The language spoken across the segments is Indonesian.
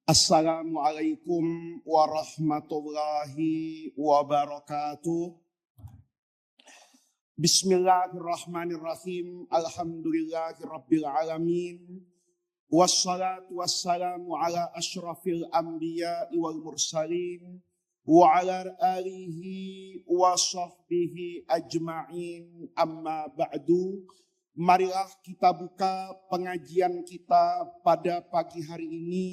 Assalamualaikum warahmatullahi wabarakatuh. Bismillahirrahmanirrahim. Alhamdulillahirabbil alamin. Wassalatu wassalamu ala asyrafil anbiya'i wal mursalin wa ala alihi wa sahbihi ajma'in. Amma ba'du. Marilah kita buka pengajian kita pada pagi hari ini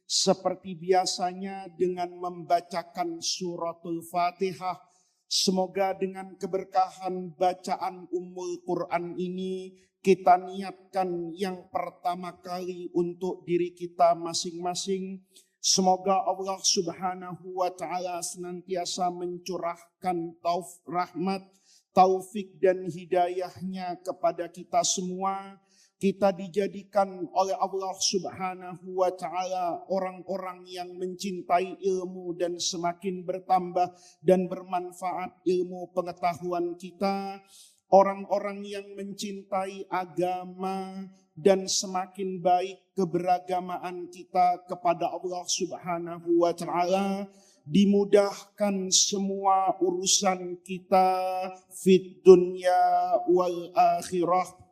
seperti biasanya dengan membacakan suratul Fatihah. Semoga dengan keberkahan bacaan Ummul Quran ini kita niatkan yang pertama kali untuk diri kita masing-masing. Semoga Allah Subhanahu wa ta'ala senantiasa mencurahkan rahmat, taufik dan hidayahnya kepada kita semua. Kita dijadikan oleh Allah Subhanahu wa ta'ala orang-orang yang mencintai ilmu dan semakin bertambah dan bermanfaat ilmu pengetahuan kita. Orang-orang yang mencintai agama dan semakin baik keberagamaan kita kepada Allah Subhanahu wa ta'ala. Dimudahkan semua urusan kita fid dunya wal akhirah.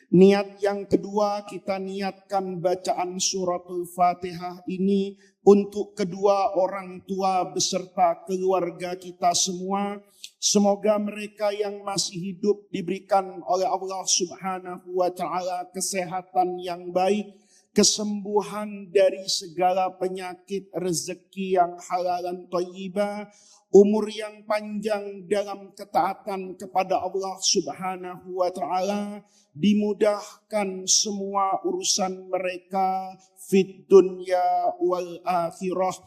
Niat yang kedua, kita niatkan bacaan suratul Fatihah ini untuk kedua orang tua beserta keluarga kita semua. Semoga mereka yang masih hidup diberikan oleh Allah Subhanahu wa ta'ala kesehatan yang baik, kesembuhan dari segala penyakit, rezeki yang halal dan thayyibah, umur yang panjang dalam ketaatan kepada Allah Subhanahu wa ta'ala, dimudahkan semua urusan mereka fid dunya wal akhirah.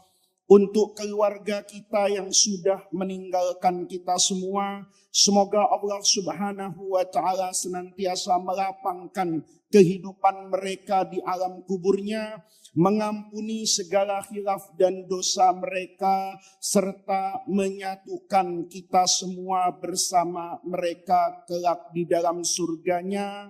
Untuk keluarga kita yang sudah meninggalkan kita semua, semoga Allah Subhanahu wa ta'ala senantiasa melapangkan kehidupan mereka di alam kuburnya, mengampuni segala khilaf dan dosa mereka, serta menyatukan kita semua bersama mereka kelak di dalam surganya.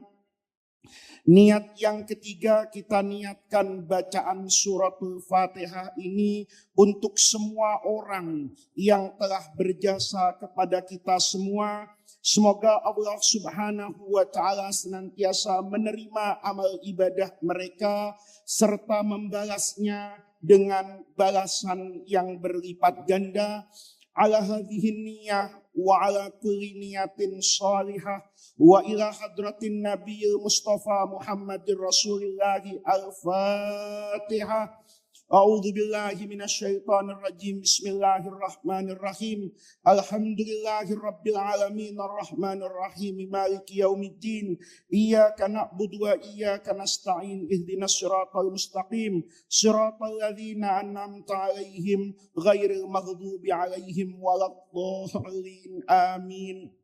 Niat yang ketiga, kita niatkan bacaan suratul Fatihah ini untuk semua orang yang telah berjasa kepada kita semua. Semoga Allah Subhanahu wa ta'ala senantiasa menerima amal ibadah mereka serta membalasnya dengan balasan yang berlipat ganda. Ala hadhihi niyah wa ala kulli niyatin salihah wa ila hadratin nabiyil mustafa Muhammadir Rasulillahi al-Fatihah. A'udzu billahi minasyaitonir rajim. Bismillahirrahmanirrahim. Alhamdulillahirabbil alamin arrahmanir rahim maliki yaumiddin. Iyyaka na'budu wa iyyaka nasta'in. Ihdinas siratal mustaqim. Siratal ladzina an'amta 'alaihim ghairil maghdubi 'alaihim waladdallin. Amin.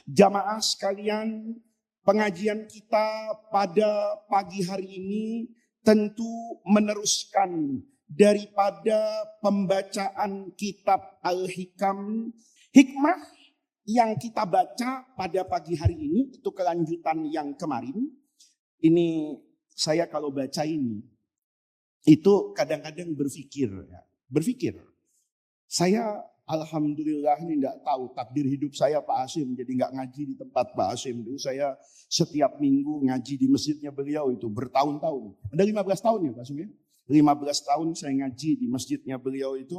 Jamaah sekalian, pengajian kita pada pagi hari ini tentu meneruskan daripada pembacaan kitab Al-Hikam. Hikmah yang kita baca pada pagi hari ini itu kelanjutan yang kemarin. Ini saya kalau baca ini itu kadang-kadang berpikir. Saya alhamdulillah ini tidak tahu takdir hidup saya Pak Hasyim jadi nggak ngaji di tempat Pak Hasyim. Dulu saya setiap minggu ngaji di masjidnya beliau itu bertahun-tahun. Ada 15 tahun ya Pak Hasyim ya. 15 tahun saya ngaji di masjidnya beliau itu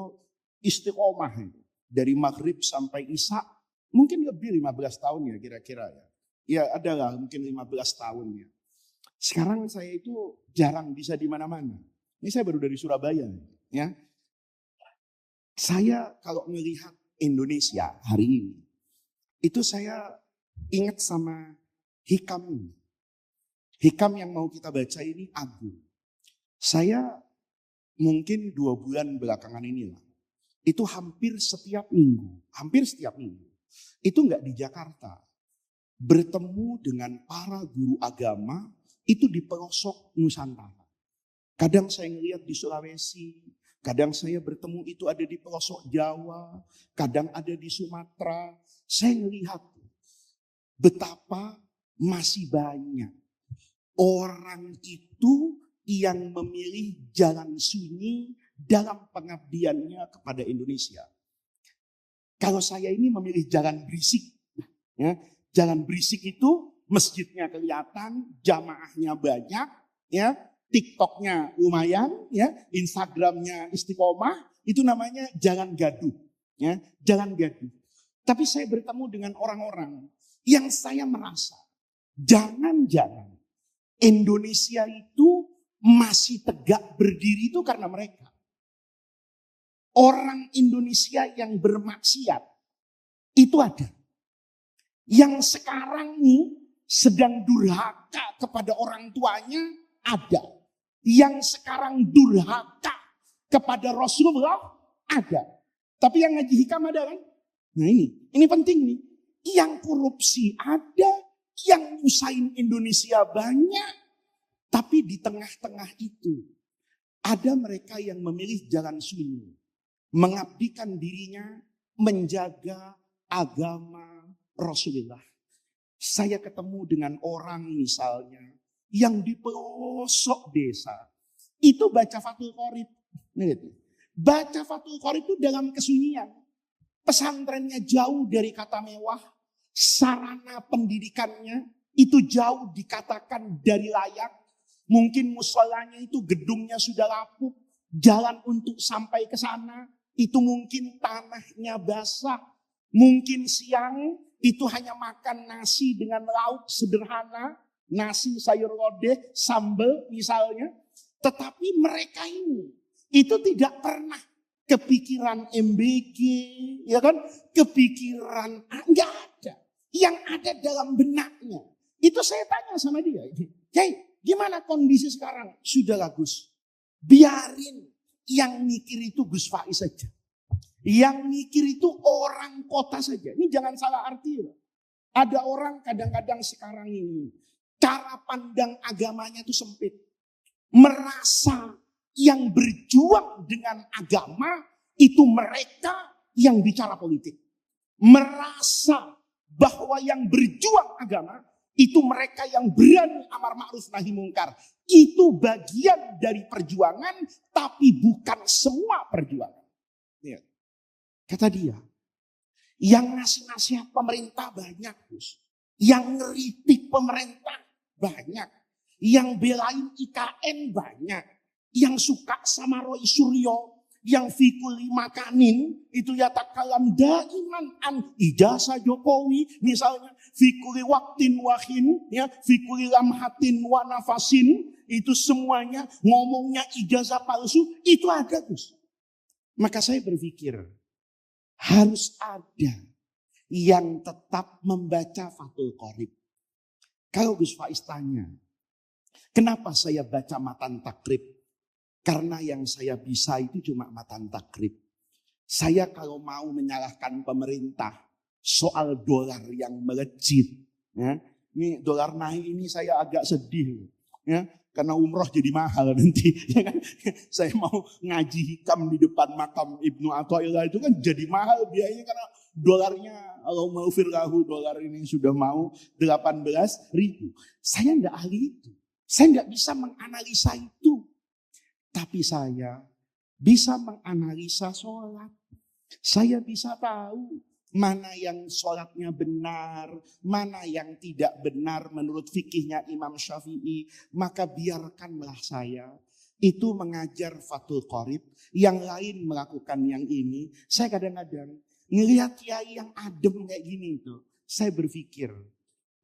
istiqomah itu. Dari maghrib sampai isya mungkin lebih 15 tahun ya kira-kira ya. Ya adalah mungkin 15 tahun ya. Sekarang saya itu jarang bisa di mana-mana. Ini saya baru dari Surabaya ya. Saya kalau melihat Indonesia hari ini, itu saya ingat sama hikam ini. Hikam yang mau kita baca ini agung. Saya mungkin 2 bulan belakangan inilah, itu hampir setiap minggu, itu enggak di Jakarta, bertemu dengan para guru agama itu di pelosok Nusantara. Kadang saya ngelihat di Sulawesi, kadang saya bertemu itu ada di pelosok Jawa, kadang ada di Sumatera. Saya melihat betapa masih banyak orang itu yang memilih jalan sunyi dalam pengabdiannya kepada Indonesia. Kalau saya ini memilih jalan berisik, ya, jalan berisik itu masjidnya kelihatan, jamaahnya banyak, ya, TikToknya lumayan, ya, Instagramnya istiqomah, itu namanya jalan gaduh, ya, jalan gaduh. Tapi saya bertemu dengan orang-orang yang saya merasa jangan-jangan Indonesia itu masih tegak berdiri itu karena mereka. Orang Indonesia yang bermaksiat itu ada. Yang sekarang nih sedang durhaka kepada orang tuanya ada. Yang sekarang durhaka kepada Rasulullah ada. Tapi yang ngaji hikam ada kan? Nah ini penting nih. Yang korupsi ada, yang nyusahin Indonesia banyak. Tapi di tengah-tengah itu ada mereka yang memilih jalan sunyi. Mengabdikan dirinya menjaga agama Rasulullah. Saya ketemu dengan orang misalnya yang di pelosok desa. Itu baca Fathul Qorib. Baca Fathul Qorib itu dalam kesunyian. Pesantrennya jauh dari kata mewah. Sarana pendidikannya itu jauh dikatakan dari layak. Mungkin musolanya itu gedungnya sudah lapuk. Jalan untuk sampai ke sana itu mungkin tanahnya basah. Mungkin siang itu hanya makan nasi dengan lauk sederhana. Nasi sayur lodeh, sambal misalnya. Tetapi mereka ini itu tidak pernah kepikiran MBG, ya kan? Kepikiran enggak ada. Yang ada dalam benaknya. Itu saya tanya sama dia. Hey, gimana kondisi sekarang? Sudahlah Gus. Biarin yang mikir itu Gus Faiz saja. Yang mikir itu orang kota saja. Ini jangan salah arti. Ada orang kadang-kadang sekarang ini cara pandang agamanya itu sempit. Merasa yang berjuang dengan agama itu mereka yang bicara politik. Merasa bahwa yang berjuang agama itu mereka yang berani amar ma'ruf nahi mungkar. Itu bagian dari perjuangan, tapi bukan semua perjuangan. Ya. Kata dia, yang ngasih nasihat pemerintah banyak, Gus. Yang ngeritik pemerintah banyak. Yang belain IKN banyak. Yang suka sama Roy Suryo, yang fikuli makanin, itu ya takalam daiman an ijazah Jokowi, misalnya fikuli waktin wahin, ya fikuli lamhatin wa nafasin, itu semuanya ngomongnya ijazah palsu, itu ada Gus. Maka saya berpikir, harus ada yang tetap membaca Fathul Qorib. Kalau Gus Faiz tanya, kenapa saya baca matan takrib? Karena yang saya bisa itu cuma matan takrib. Saya kalau mau menyalahkan pemerintah soal dolar yang melejit, ya, ini dolar naik ini saya agak sedih, ya, karena umroh jadi mahal nanti. Ya kan? Saya mau ngaji hikam di depan makam Ibnu Athaillah itu kan jadi mahal biayanya karena dolarnya, Allahumma ufir lahu, dolar ini sudah mau 18.000. Saya enggak ahli itu. Saya enggak bisa menganalisa itu. Tapi saya bisa menganalisa sholat. Saya bisa tahu mana yang sholatnya benar, mana yang tidak benar menurut fikihnya Imam Syafi'i. Maka biarkanlah saya itu mengajar Fathul Qorib. Yang lain melakukan yang ini. Saya kadang-kadang ngelihat kiai yang adem kayak gini itu. Saya berpikir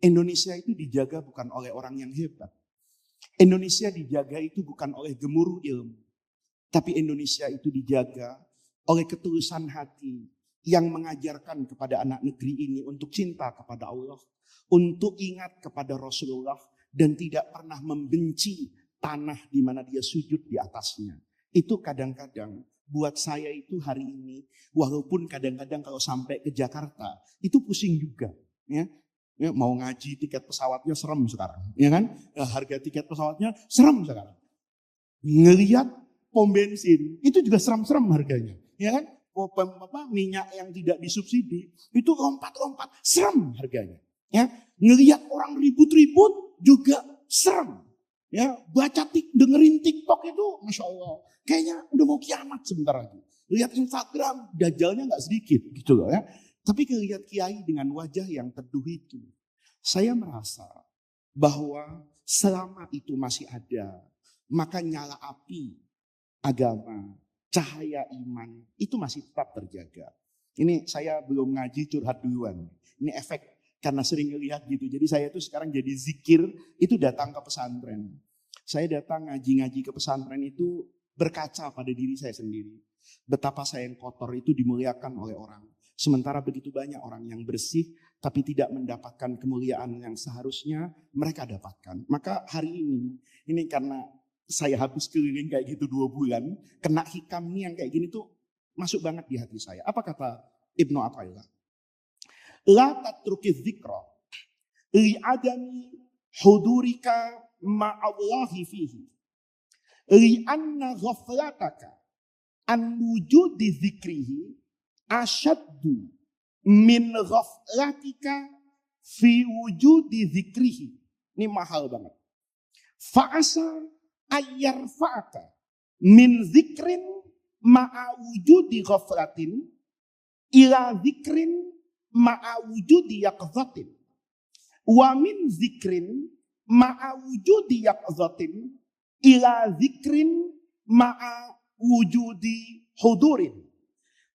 Indonesia itu dijaga bukan oleh orang yang hebat. Indonesia dijaga itu bukan oleh gemuruh ilmu. Tapi Indonesia itu dijaga oleh ketulusan hati yang mengajarkan kepada anak negeri ini untuk cinta kepada Allah. Untuk ingat kepada Rasulullah dan tidak pernah membenci tanah di mana dia sujud di atasnya. Itu kadang-kadang buat saya itu hari ini, walaupun kadang-kadang kalau sampai ke Jakarta, itu pusing juga. Ya. Ya, mau ngaji tiket pesawatnya serem sekarang, ya kan? Harga tiket pesawatnya serem sekarang. Ngelihat pom bensin itu juga serem-serem harganya, ya kan? Minyak yang tidak disubsidi itu lompat-lompat, serem harganya. Ya, ngelihat orang ribut-ribut juga serem. Ya, dengerin TikTok itu, Masya Allah. Kayaknya udah mau kiamat sebentar lagi. Lihat Instagram, dajalnya nggak sedikit gitu loh ya. Tapi lihat kiai dengan wajah yang teduh itu. Saya merasa bahwa selama itu masih ada, maka nyala api agama, cahaya iman itu masih tetap terjaga. Ini saya belum ngaji curhat duluan. Ini efek karena sering lihat gitu. Jadi saya tuh sekarang jadi zikir itu datang ke pesantren. Saya datang ngaji-ngaji ke pesantren itu berkaca pada diri saya sendiri. Betapa saya yang kotor itu dimuliakan oleh orang. Sementara begitu banyak orang yang bersih tapi tidak mendapatkan kemuliaan yang seharusnya mereka dapatkan. Maka hari ini karena saya habis keliling kayak gitu 2 bulan, kena hikam nih yang kayak gini tuh masuk banget di hati saya. Apa kata Ibnu Athaillah? La tatruki dzikra li adami hudurika ma'allahi fihi. Li anna ghaflataka an wujudi dzikrihi asyaddu min ghaflatika fi wujudi dzikrihi. Ini mahal banget. Fa'asa ayyarfa'aka min dzikrin ma'a wujudi ghaflatin ila dzikrin ma'a wujudi yaqzatin. Wa min dzikrin ma'a wujudi yaqzatin ila dzikrin ma'a wujudi hudurin.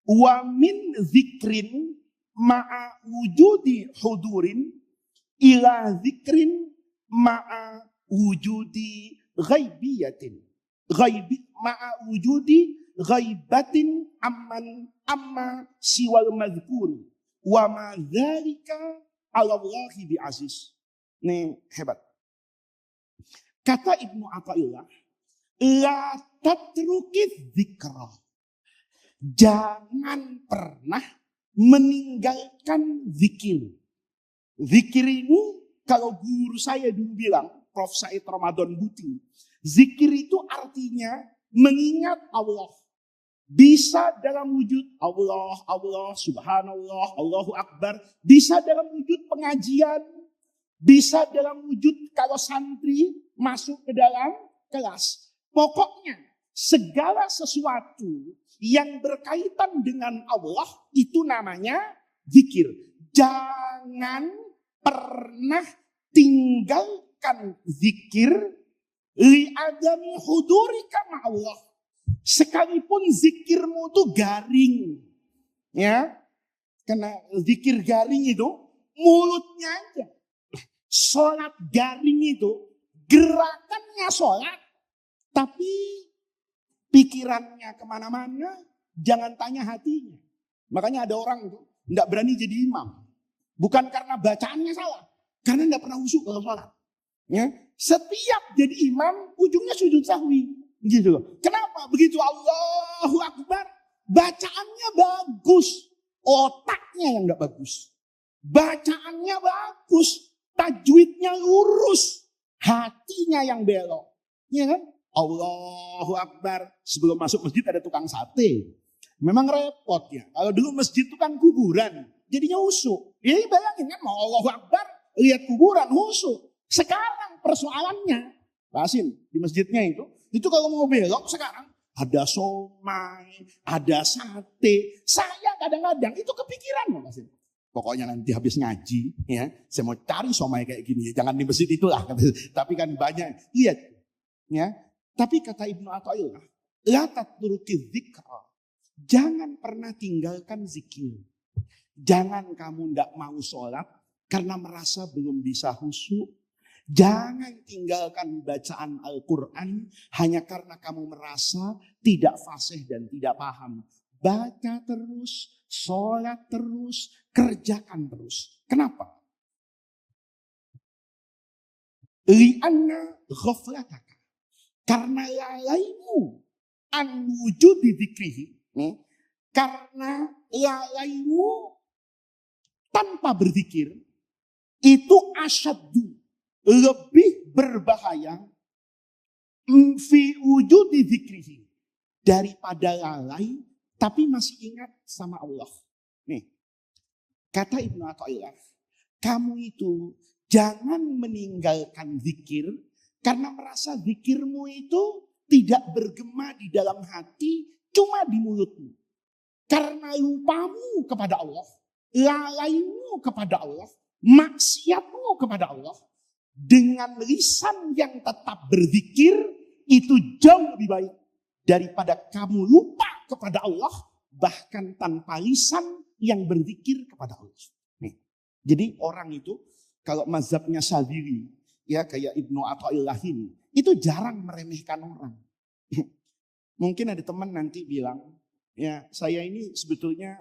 Wa min dzikrin ma'a wujudi hudurin ila dzikrin ma'a wujudi ghaibiyatin. Ma'a wujudi ghaibatin amma siwal madhkuri. Wa ma dzalika 'ala Allahi bi aziz. Nih hebat. Kata Ibnu Athaillah, la tatruki dzikra. Jangan pernah meninggalkan zikir. Zikir ini kalau guru saya dulu bilang, Prof. Said Ramadan Buti, zikir itu artinya mengingat Allah. Bisa dalam wujud Allah, Allah, subhanallah, Allahu Akbar. Bisa dalam wujud pengajian. Bisa dalam wujud kalau santri masuk ke dalam kelas. Pokoknya segala sesuatu yang berkaitan dengan Allah itu namanya zikir. Jangan pernah tinggalkan zikir li adami hudurika ma'allah. Sekalipun zikirmu itu garing. Ya. Karena zikir garing itu mulutnya aja. Sholat garing itu gerakannya sholat. Tapi pikirannya kemana-mana, jangan tanya hatinya. Makanya ada orang itu tidak berani jadi imam. Bukan karena bacaannya salah. Karena tidak pernah khusyuk kalau sholat. Ya. Setiap jadi imam, ujungnya sujud sahwi. Gitu loh. Kenapa? Begitu Allahu Akbar, bacaannya bagus. Otaknya yang tidak bagus. Bacaannya bagus. Tajwidnya lurus. Hatinya yang belok. Ya kan? Allahu Akbar. Sebelum masuk masjid ada tukang sate. Memang repot ya. Kalau dulu masjid itu kan kuburan. Jadinya husuk. Ya bayangin kan mau Allahu Akbar. Lihat kuburan husuk. Sekarang persoalannya. Bahasin di masjidnya itu kalau mau belok sekarang. Ada somai. Ada sate. Saya kadang-kadang itu kepikiran. Bahasin. Pokoknya nanti habis ngaji. Ya, saya mau cari somai kayak gini. Jangan di masjid itulah. Tapi kan banyak. Lihat. Ya. Tapi kata Ibnu Athaillah, la tatruki dzikra. Jangan pernah tinggalkan zikir. Jangan kamu tidak mau sholat karena merasa belum bisa khusyuk. Jangan tinggalkan bacaan Al-Quran hanya karena kamu merasa tidak fasih dan tidak paham. Baca terus, sholat terus, kerjakan terus. Kenapa? Li'anna ghaflataka. Karena lalaimu an wujudi dzikrihi. Karena lalaimu tanpa berzikir itu asyaddu, lebih berbahaya fi wujudi dzikrihi daripada lalai tapi masih ingat sama Allah. Nih, kata Ibnu Athaillah, kamu itu jangan meninggalkan zikir Karena merasa zikirmu itu tidak bergema di dalam hati, cuma di mulutmu. Karena lupamu kepada Allah, lalaimu kepada Allah, maksiatmu kepada Allah, dengan lisan yang tetap berzikir, itu jauh lebih baik daripada kamu lupa kepada Allah, bahkan tanpa lisan yang berzikir kepada Allah. Nih. Jadi orang itu, kalau mazhabnya Syadzili, ya kayak Ibnu Athaillah ini, itu jarang meremehkan orang. Mungkin ada teman nanti bilang, ya saya ini sebetulnya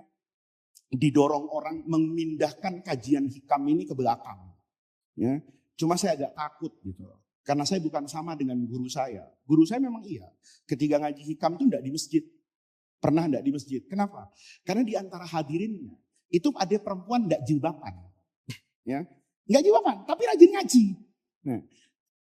didorong orang memindahkan kajian hikam ini ke belakang. Ya, cuma saya agak takut gitu. Karena saya bukan sama dengan guru saya. Guru saya memang iya. Ketika ngaji hikam itu enggak di masjid. Pernah enggak di masjid. Kenapa? Karena di antara hadirinnya itu ada perempuan enggak jilbaban. Ya, enggak jilbaban, tapi rajin ngaji. Nah,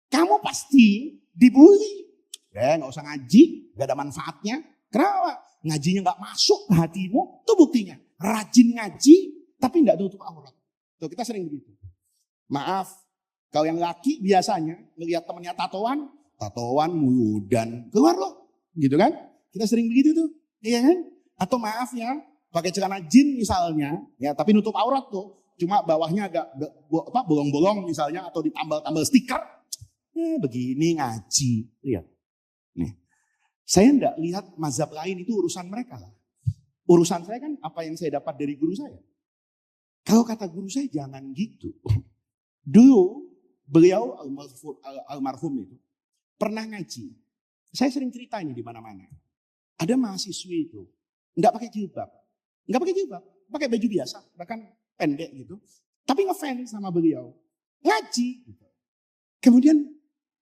kamu pasti dibully. Ya, enggak usah ngaji, enggak ada manfaatnya. Kenapa? Ngajinya enggak masuk ke hatimu, itu buktinya. Rajin ngaji, tapi enggak tutup aurat. Tuh, kita sering begitu. Maaf, kalau yang laki biasanya melihat temannya tatoan muludan, keluar loh, gitu kan? Kita sering begitu tuh, iya kan? Atau maaf ya, pakai celana jin misalnya, ya tapi nutup aurat tuh, cuma bawahnya agak bolong-bolong misalnya, atau ditambal-tambal stiker. Begini ngaji, lihat. Nih, saya enggak lihat mazhab lain itu urusan mereka lah. Urusan saya kan apa yang saya dapat dari guru saya. Kalau kata guru saya jangan gitu. Dulu beliau almarhum itu pernah ngaji. Saya sering cerita ini di mana-mana. Ada mahasiswi itu enggak pakai jilbab. Enggak pakai jilbab, pakai baju biasa, bahkan pendek gitu. Tapi ngefans sama beliau. Ngaji gitu. Kemudian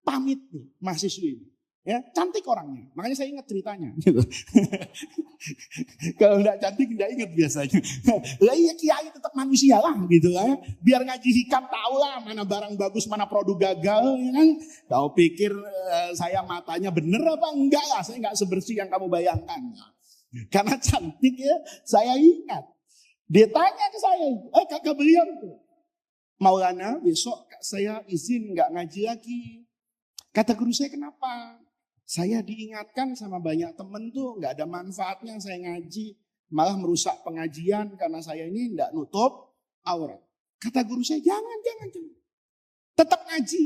pamit nih mahasiswi ini. Ya, cantik orangnya. Makanya saya ingat ceritanya. Gitu. Kalau enggak cantik enggak ingat biasanya. Lah iya kiai tetap manusia lah gitu lah. Biar ngaji hikam tahu lah mana barang bagus, mana produk gagal. Ya kan? Kau pikir saya matanya bener apa enggak lah. Saya enggak sebersih yang kamu bayangkan. Karena cantik ya, saya ingat. Dia tanya ke saya, kakak beliau tuh. Maulana besok saya izin enggak ngaji lagi. Kata guru saya kenapa? Saya diingatkan sama banyak temen tuh nggak ada manfaatnya saya ngaji. Malah merusak pengajian karena saya ini nggak nutup aurat. Kata guru saya jangan. Tetap ngaji.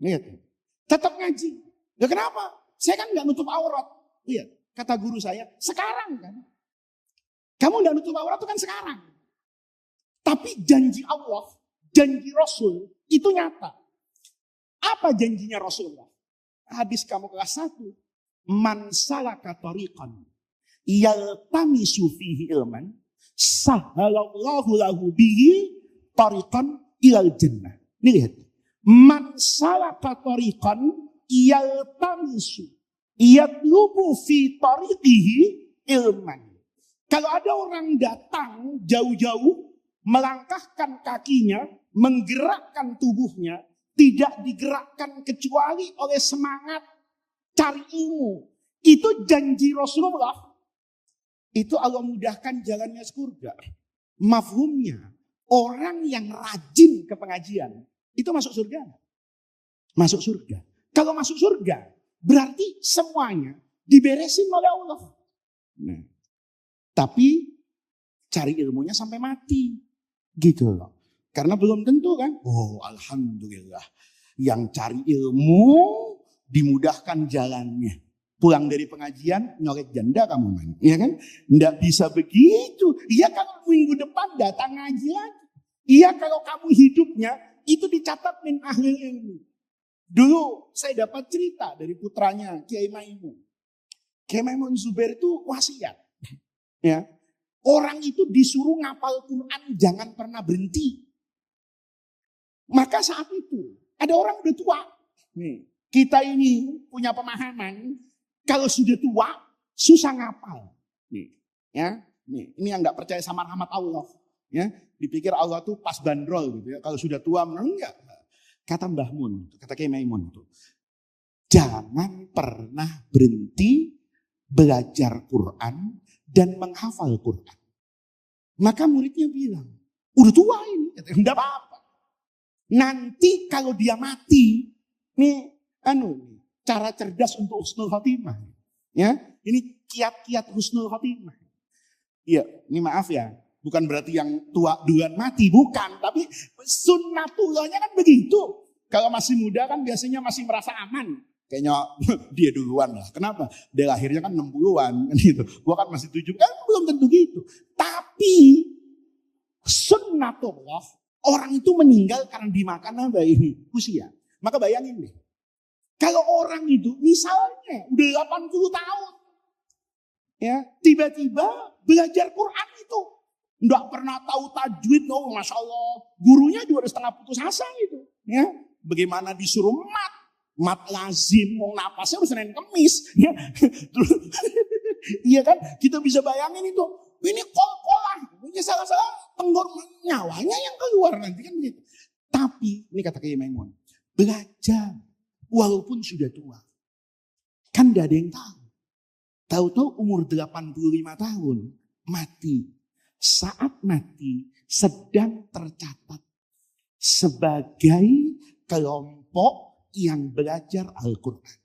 Lihat. Tetap ngaji. Ya kenapa? Saya kan nggak nutup aurat. Lihat. Kata guru saya sekarang kan. Kamu nggak nutup aurat itu kan sekarang. Tapi janji Allah, janji Rasul itu nyata. Apa janjinya Rasulullah? Hadis kamu kelas 1. Man salaka tariqan yaltamisu fihi ilman sahhalallahu lahu bihi tariqan ilal jannah. Ini lihat. Man salaka tariqan yaltamisu yatlubu fi tariqihi ilman. Kalau ada orang datang jauh-jauh melangkahkan kakinya, menggerakkan tubuhnya, tidak digerakkan kecuali oleh semangat cari ilmu. Itu janji Rasulullah. Itu Allah mudahkan jalannya surga. Mafhumnya, orang yang rajin ke pengajian, itu masuk surga. Masuk surga. Kalau masuk surga, berarti semuanya diberesin oleh Allah. Nah, tapi cari ilmunya sampai mati. Gitu loh. Karena belum tentu kan. Oh alhamdulillah. Yang cari ilmu dimudahkan jalannya. Pulang dari pengajian nyolek janda kamu main. Iya kan? Nggak bisa begitu. Iya kalau minggu depan datang ngaji lagi. Iya kalau kamu hidupnya itu dicatat min ahli ilmu. Dulu saya dapat cerita dari putranya Kiai Maimun. Kiai Maimun Zubair itu wasiat. Ya. Orang itu disuruh ngapal Quran jangan pernah berhenti. Maka saat itu ada orang udah tua. Nih, kita ini punya pemahaman kalau sudah tua susah ngapal. Nih, ya, nih, ini yang nggak percaya sama rahmat Allah, ya, dipikir Allah tuh pas bandrol gitu ya. Kalau sudah tua enggak. Kata Mbah Mun, kata Kiai Maimun itu, jangan pernah berhenti belajar Quran dan menghafal Quran. Maka muridnya bilang, udah tua ini, enggak apa-apa. Nanti kalau dia mati, nih cara cerdas untuk husnul khotimah. Ya, ini kiat-kiat husnul khotimah. Iya, ini maaf ya, bukan berarti yang tua duluan mati, bukan. Tapi sunnatullahnya kan begitu. Kalau masih muda kan biasanya masih merasa aman. Kayaknya dia duluan lah. Kenapa? Dia lahirnya kan 60-an kan gitu. Gua kan masih 7, kan belum tentu gitu. Tapi sunnatullah, orang itu meninggal karena dimakan apa ini? Usia. Maka bayangin deh. Kalau orang itu misalnya udah 80 tahun. Ya, tiba-tiba belajar Quran itu. Nggak pernah tahu tajwid, Masya Allah. Gurunya juga udah setengah putus asa gitu. Ya, bagaimana disuruh mat lazim, mau napasnya harus Senin Kemis. Ya. Iya kan, kita bisa bayangin itu. Ini kol-kolan, ini salah-salah tenggorok nyawanya yang keluar nanti kan begitu. Tapi, ini kata Kiai Maimun, belajar walaupun sudah tua. Kan gak ada yang tahu. Tahu-tahu umur 85 tahun mati. Saat mati sedang tercatat sebagai kelompok yang belajar Al-Quran.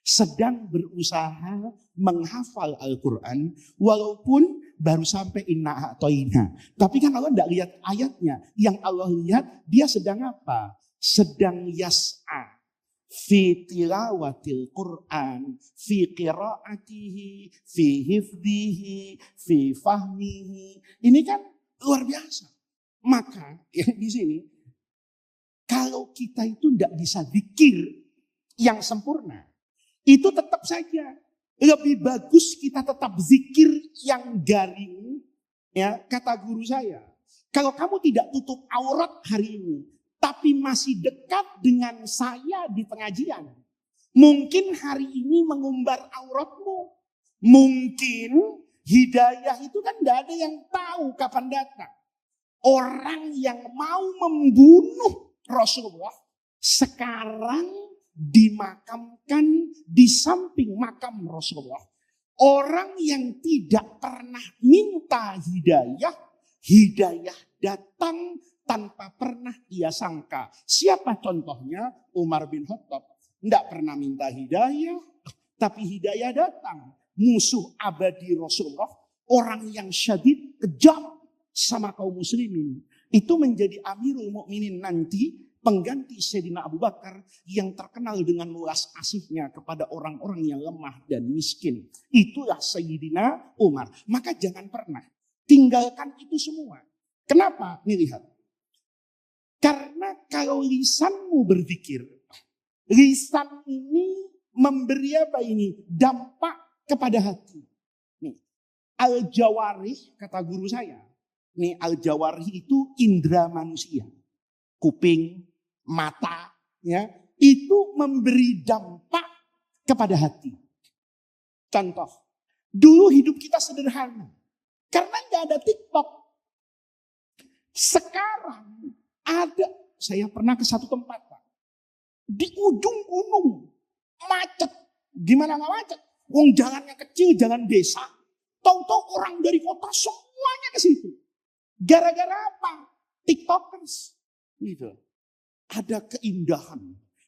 Sedang berusaha menghafal Al-Quran walaupun baru sampai inna a'toina. Tapi kan Allah tidak lihat ayatnya. Yang Allah lihat dia sedang apa? Sedang yas'a. Fi tilawatil Quran, fi qiraatihi, fi hifdihi, fi fahmihi. Ini kan luar biasa. Maka yang di sini, kalau kita itu tidak bisa zikir yang sempurna, itu tetap saja lebih bagus kita tetap zikir yang garing. Ya, kata guru saya, kalau kamu tidak tutup aurat hari ini, tapi masih dekat dengan saya di pengajian, mungkin hari ini mengumbar auratmu. Mungkin hidayah itu kan tidak ada yang tahu kapan datang. Orang yang mau membunuh Rasulullah sekarang dimakamkan di samping makam Rasulullah. Orang yang tidak pernah minta hidayah, hidayah datang tanpa pernah ia sangka. Siapa contohnya? Umar bin Khattab. Tidak pernah minta hidayah, tapi hidayah datang. Musuh abadi Rasulullah, orang yang syadid, kejam sama kaum muslimin. Itu menjadi Amirul Mukminin nanti, pengganti Sayyidina Abu Bakar yang terkenal dengan luas kasihnya kepada orang-orang yang lemah dan miskin. Itulah Sayyidina Umar. Maka jangan pernah tinggalkan itu semua. Kenapa? Nih lihat. Karena kalau lisanmu berzikir, lisan ini memberi apa ini? Dampak kepada hati. Nih, al-jawarih, kata guru saya. Nih, al-jawarih itu indera manusia. Kuping, mata, ya, itu memberi dampak kepada hati. Contoh, dulu hidup kita sederhana. Karena nggak ada TikTok. Sekarang ada, saya pernah ke satu tempat, Pak. Di ujung gunung, macet. Gimana nggak macet? Wong jalannya kecil, jalan desa. Tahu-tahu orang dari kota semuanya ke situ. Gara-gara apa? TikTokers. Gitu. Ada keindahan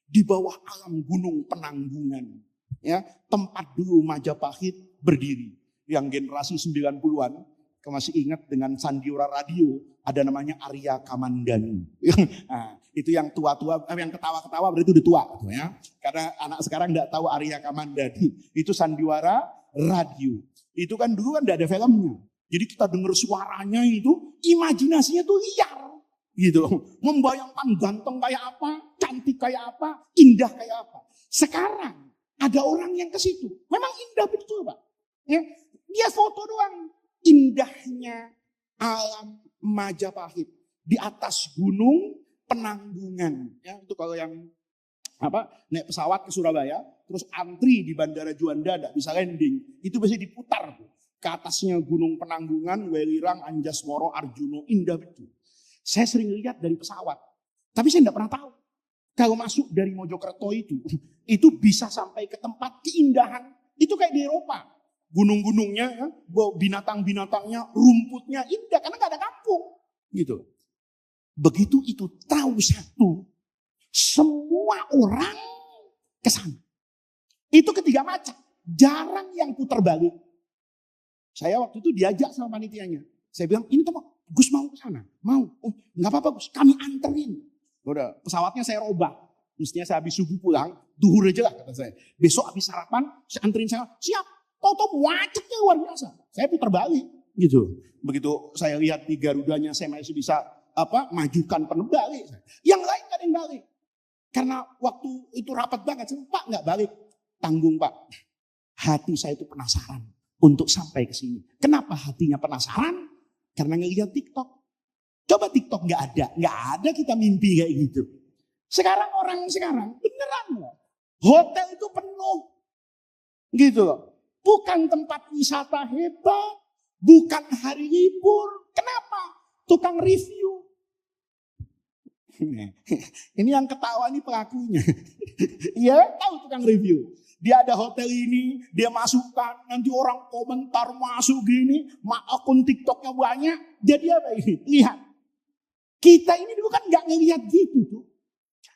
di bawah alam gunung Penanggungan. Ya, tempat dulu Majapahit berdiri. Yang generasi 90-an, masih ingat dengan sandiwara radio, ada namanya Arya Kamandanu. Nah, itu yang tua-tua, yang ketawa-ketawa berarti udah tua. Ya. Karena anak sekarang tidak tahu Arya Kamandanu. Itu sandiwara radio. Itu kan dulu kan tidak ada filmnya. Jadi kita dengar suaranya itu, imajinasinya tuh liar. Gitu. Membayangkan ganteng kayak apa, cantik kayak apa, indah kayak apa. Sekarang ada orang yang ke situ. Memang indah betul, Pak. Ya, dia foto doang. Indahnya alam Majapahit di atas gunung Penanggungan. Ya, itu kalau yang naik pesawat ke Surabaya, terus antri di Bandara Juanda tidak bisa landing, itu biasanya diputar tuh. Ke atasnya gunung Penanggungan, Welirang, Anjasmoro, Arjuno, indah betul. Saya sering lihat dari pesawat, tapi saya tidak pernah tahu kalau masuk dari Mojokerto itu bisa sampai ke tempat keindahan. Itu kayak di Eropa. Gunung-gunungnya, ya, binatang-binatangnya, rumputnya indah karena nggak ada kampung, gitu. Begitu itu tahu satu, semua orang ke sana. Itu ketiga macam. Jarang yang putar balik. Saya waktu itu diajak sama panitianya. Saya bilang, ini teman, Gus mau ke sana. Mau. Oh, nggak apa-apa Gus, kami anterin. Udah, pesawatnya saya robah. Mestinya saya habis subuh pulang, duhur aja lah kata saya. Besok habis sarapan, saya anterin saya. Siap. Toto macetnya luar biasa. Saya putar balik. Gitu. Begitu saya lihat di Garudanya, saya masih bisa majukan penuh balik. Yang lain gak ada yang balik. Karena waktu itu rapat banget. Pak nggak balik. Tanggung Pak. Hati saya itu penasaran untuk sampai ke sini. Kenapa hatinya penasaran? Karena ngelihat TikTok. Coba TikTok nggak ada kita mimpi kayak gitu. Sekarang orang beneran loh. Hotel itu penuh. Gitu loh. Bukan tempat wisata hebat. Bukan hari libur. Kenapa? Tukang review. Ini yang ketawa nih pelakunya. Iya tahu tukang review. Dia ada hotel ini, dia masukkan, nanti orang komentar masuk gini, akun TikToknya banyak. Jadi apa ini? Lihat. Kita ini dulu kan gak ngelihat gitu tuh.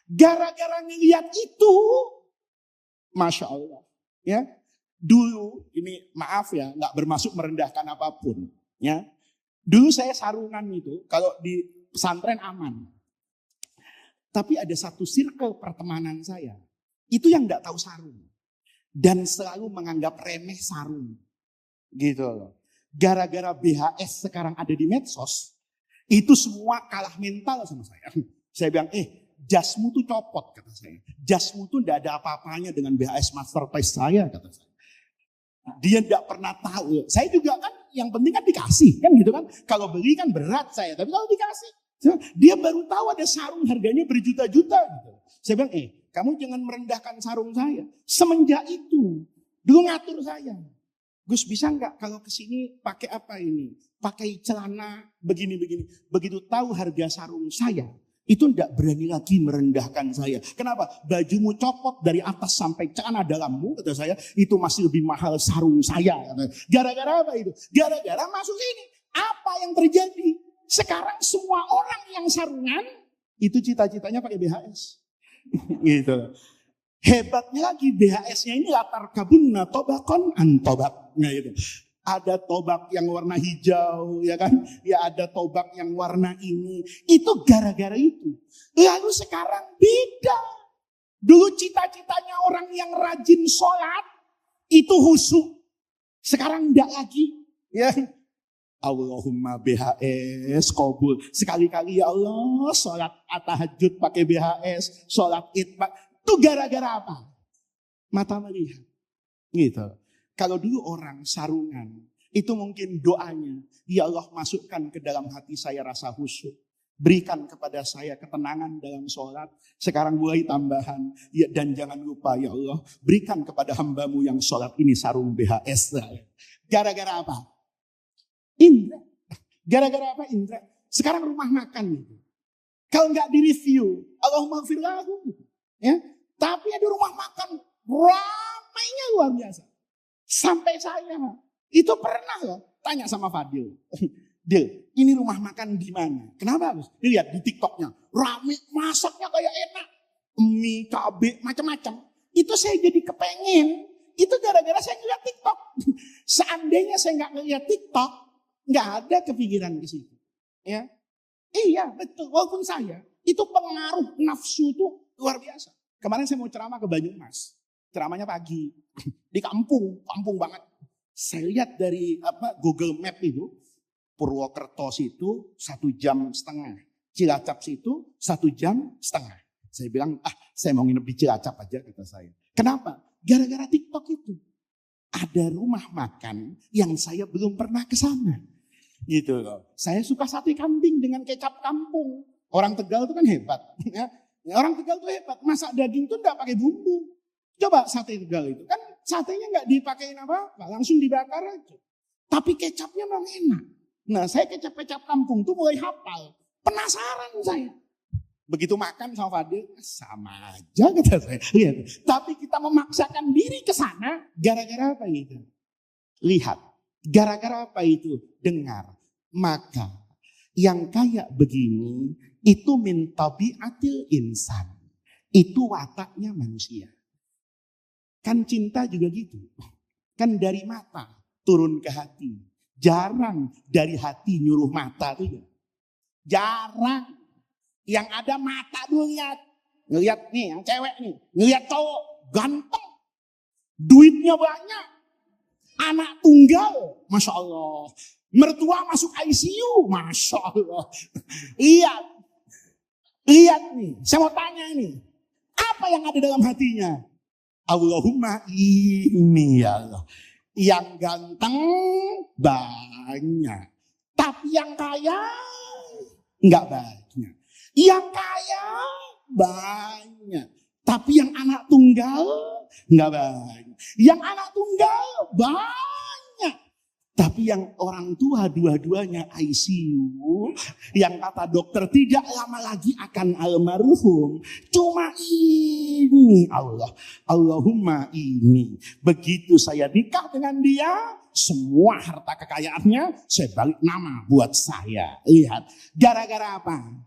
Gara-gara ngelihat itu, Masya Allah. Ya, dulu ini maaf ya, gak bermaksud merendahkan apapun. Ya, dulu saya sarungan itu, kalau di pesantren aman. Tapi ada satu circle pertemanan saya, itu yang gak tahu sarung. Dan selalu menganggap remeh sarung. Gitu loh. Gara-gara BHS sekarang ada di medsos, itu semua kalah mental sama saya. Saya bilang, jasmu tuh copot kata saya. Jasmu tuh gak ada apa-apanya dengan BHS masterpiece saya kata saya. Dia gak pernah tahu. Saya juga kan yang penting kan dikasih kan gitu kan. Kalau beli kan berat saya, tapi kalau dikasih. Dia baru tahu ada sarung harganya berjuta-juta gitu. Saya bilang, kamu jangan merendahkan sarung saya. Semenjak itu, dulu ngatur saya. Gus bisa nggak kalau kesini pakai apa ini? Pakai celana begini-begini. Begitu tahu harga sarung saya, itu enggak berani lagi merendahkan saya. Kenapa? Bajumu copot dari atas sampai celana dalammu, kata saya, itu masih lebih mahal sarung saya. Gara-gara apa itu? Gara-gara masuk sini. Apa yang terjadi? Sekarang semua orang yang sarungan, itu cita-citanya pakai BHS. Gitu. Hebatnya lagi BHS-nya ini latar kabunna tobakon antobak. Nah, gitu. Ada tobak yang warna hijau, ya kan? Ya ada tobak yang warna ini. Itu gara-gara itu. Lalu sekarang beda. Dulu cita-citanya orang yang rajin sholat itu khusyuk. Sekarang enggak lagi. Ya. Allahumma BHS qabul. Sekali-kali ya Allah sholat tahajud pakai BHS, sholat id. Itu gara-gara apa? Mata melihat. Gitu. Kalau dulu orang sarungan, itu mungkin doanya, ya Allah masukkan ke dalam hati saya rasa khusyuk. Berikan kepada saya ketenangan dalam sholat. Sekarang mulai tambahan. Ya, dan jangan lupa ya Allah, berikan kepada hambamu yang sholat ini sarung BHS. Gara-gara apa? Indra. Gara-gara apa Indra? Sekarang rumah makan gitu. Kalau nggak direview, Allahumma firlahu. Ya, tapi ada rumah makan ramainya luar biasa. Sampai saya itu pernah loh tanya sama Fadil. Dil, ini rumah makan di mana? Kenapa Gus? Lihat di TikToknya, rame, masaknya kayak enak. Mie, cabai, macam-macam. Itu saya jadi kepengen. Itu gara-gara saya ngeliat TikTok. Seandainya saya nggak ngeliat TikTok, nggak ada kepikiran ke situ. Ya, iya betul. Walaupun saya itu pengaruh nafsu itu luar biasa. Kemarin saya mau ceramah ke Banyumas. Ceramahnya pagi di kampung banget. Saya lihat dari Google Map itu Purwokerto situ 1,5 jam. Cilacap situ 1,5 jam. Saya bilang, saya mau nginep di Cilacap aja kata saya. Kenapa? Gara-gara TikTok itu. Ada rumah makan yang saya belum pernah ke sana. Gitu loh. Saya suka sate kambing dengan kecap kampung. Orang Tegal itu kan hebat. Ya. Orang Tegal itu hebat. Masak daging itu enggak pakai bumbu. Coba sate Tegal itu. Kan satenya enggak dipakein apa-apa. Langsung dibakar aja. Tapi kecapnya memang enak. Nah saya kecap-kecap kampung tuh mulai hafal. Penasaran saya. Begitu makan sama Fadil, sama aja kata saya. Lihat. Tapi kita memaksakan diri ke sana. Gara-gara apa itu? Lihat. Gara-gara apa itu? Dengar. Maka yang kayak begini itu min tabiatil insan. Itu wataknya manusia. Kan cinta juga gitu. Kan dari mata turun ke hati. Jarang dari hati nyuruh mata tuh. Jarang. Yang ada mata dulu lihat. Ngelihat nih yang cewek nih. Ngelihat cowok ganteng. Duitnya banyak. Anak tunggal. Masya Allah. Mertua masuk ICU. Masya Allah. Lihat. Lihat nih. Saya mau tanya ini. Apa yang ada dalam hatinya? Allahumma ini ya Allah. Yang ganteng banyak. Tapi yang kaya enggak banyak. Yang kaya banyak. Tapi yang anak tunggal enggak banyak. Yang anak tunggal banyak. Tapi yang orang tua dua-duanya ICU, yang kata dokter tidak lama lagi akan almarhum. Cuma ini Allah. Allahumma ini. Begitu saya nikah dengan dia, semua harta kekayaannya saya balik nama buat saya. Lihat, gara-gara apa?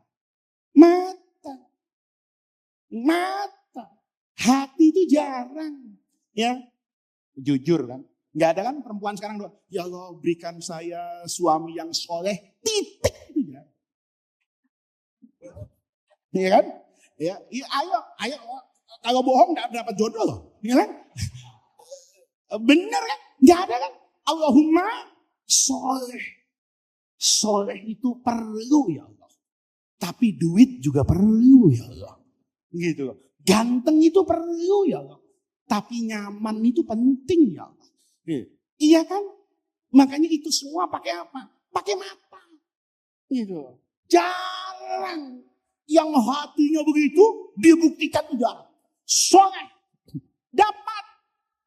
Mata. Mata. Hati itu jarang. Ya, jujur kan. Nggak ada kan perempuan sekarang doa, ya Allah berikan saya suami yang soleh, titik itu ya. Iya kan? Ya, ayo, kalau bohong nggak dapat jodoh loh, iya kan? Bener kan? Nggak ada kan? Allahumma soleh, soleh itu perlu ya Allah. Tapi duit juga perlu ya Allah. Gitu. Ganteng itu perlu ya Allah. Tapi nyaman itu penting ya Allah. Iya kan? Makanya itu semua pakai apa? Pakai mata. Gitu. Jarang yang hatinya begitu dibuktikan juga. Soleh.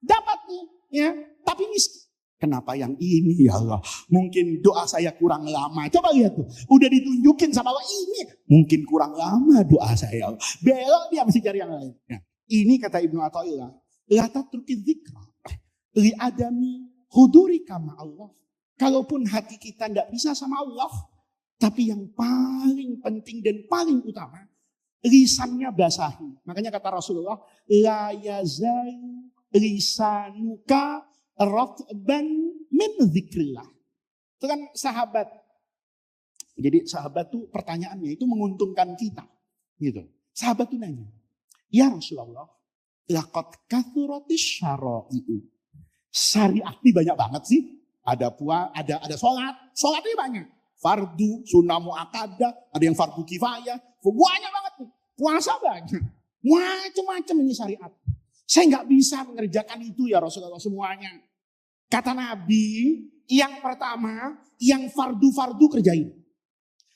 Dapat nih, ya. Tapi miskin. Kenapa yang ini ya Allah? Mungkin doa saya kurang lama. Coba lihat tuh. Udah ditunjukin sama Allah ini. Mungkin kurang lama doa saya. Belok dia masih cari yang lain. Ya. Ini kata Ibnu Athaillah. La tatruki dzikra li adami huduri kama Allah. Kalaupun hati kita tidak bisa sama Allah, tapi yang paling penting dan paling utama, lisannya basahi. Makanya kata Rasulullah, la yazal lisanuka ratban min dzikrillah. Itu kan sahabat. Jadi sahabat tuh pertanyaannya itu menguntungkan kita. Gitu. Sahabat tuh nanya, ya Rasulullah, laqad kathuratis syara'i'u. Syariat ini banyak banget sih. Ada sholatnya banyak. Fardu, sunnah mu'akkadah, ada yang fardu kifayah. Banyak banget nih. Puasa banyak. Macam-macam ini syariat. Saya nggak bisa mengerjakan itu ya Rasulullah semuanya. Kata Nabi, yang pertama, yang fardu-fardu kerjain.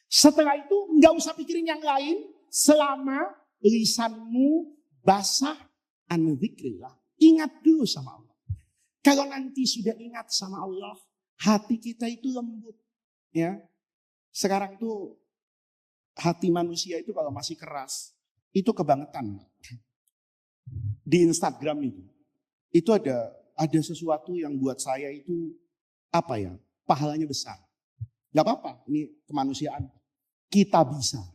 Setelah itu nggak usah pikirin yang lain selama lisanmu basah an dzikrillah. Ingat dulu sama Allah. Kalau nanti sudah ingat sama Allah, hati kita itu lembut. Ya, sekarang tuh hati manusia itu kalau masih keras, itu kebangetan. Di Instagram itu ada sesuatu yang buat saya itu apa ya, pahalanya besar. Gak apa-apa, ini kemanusiaan. Kita bisa.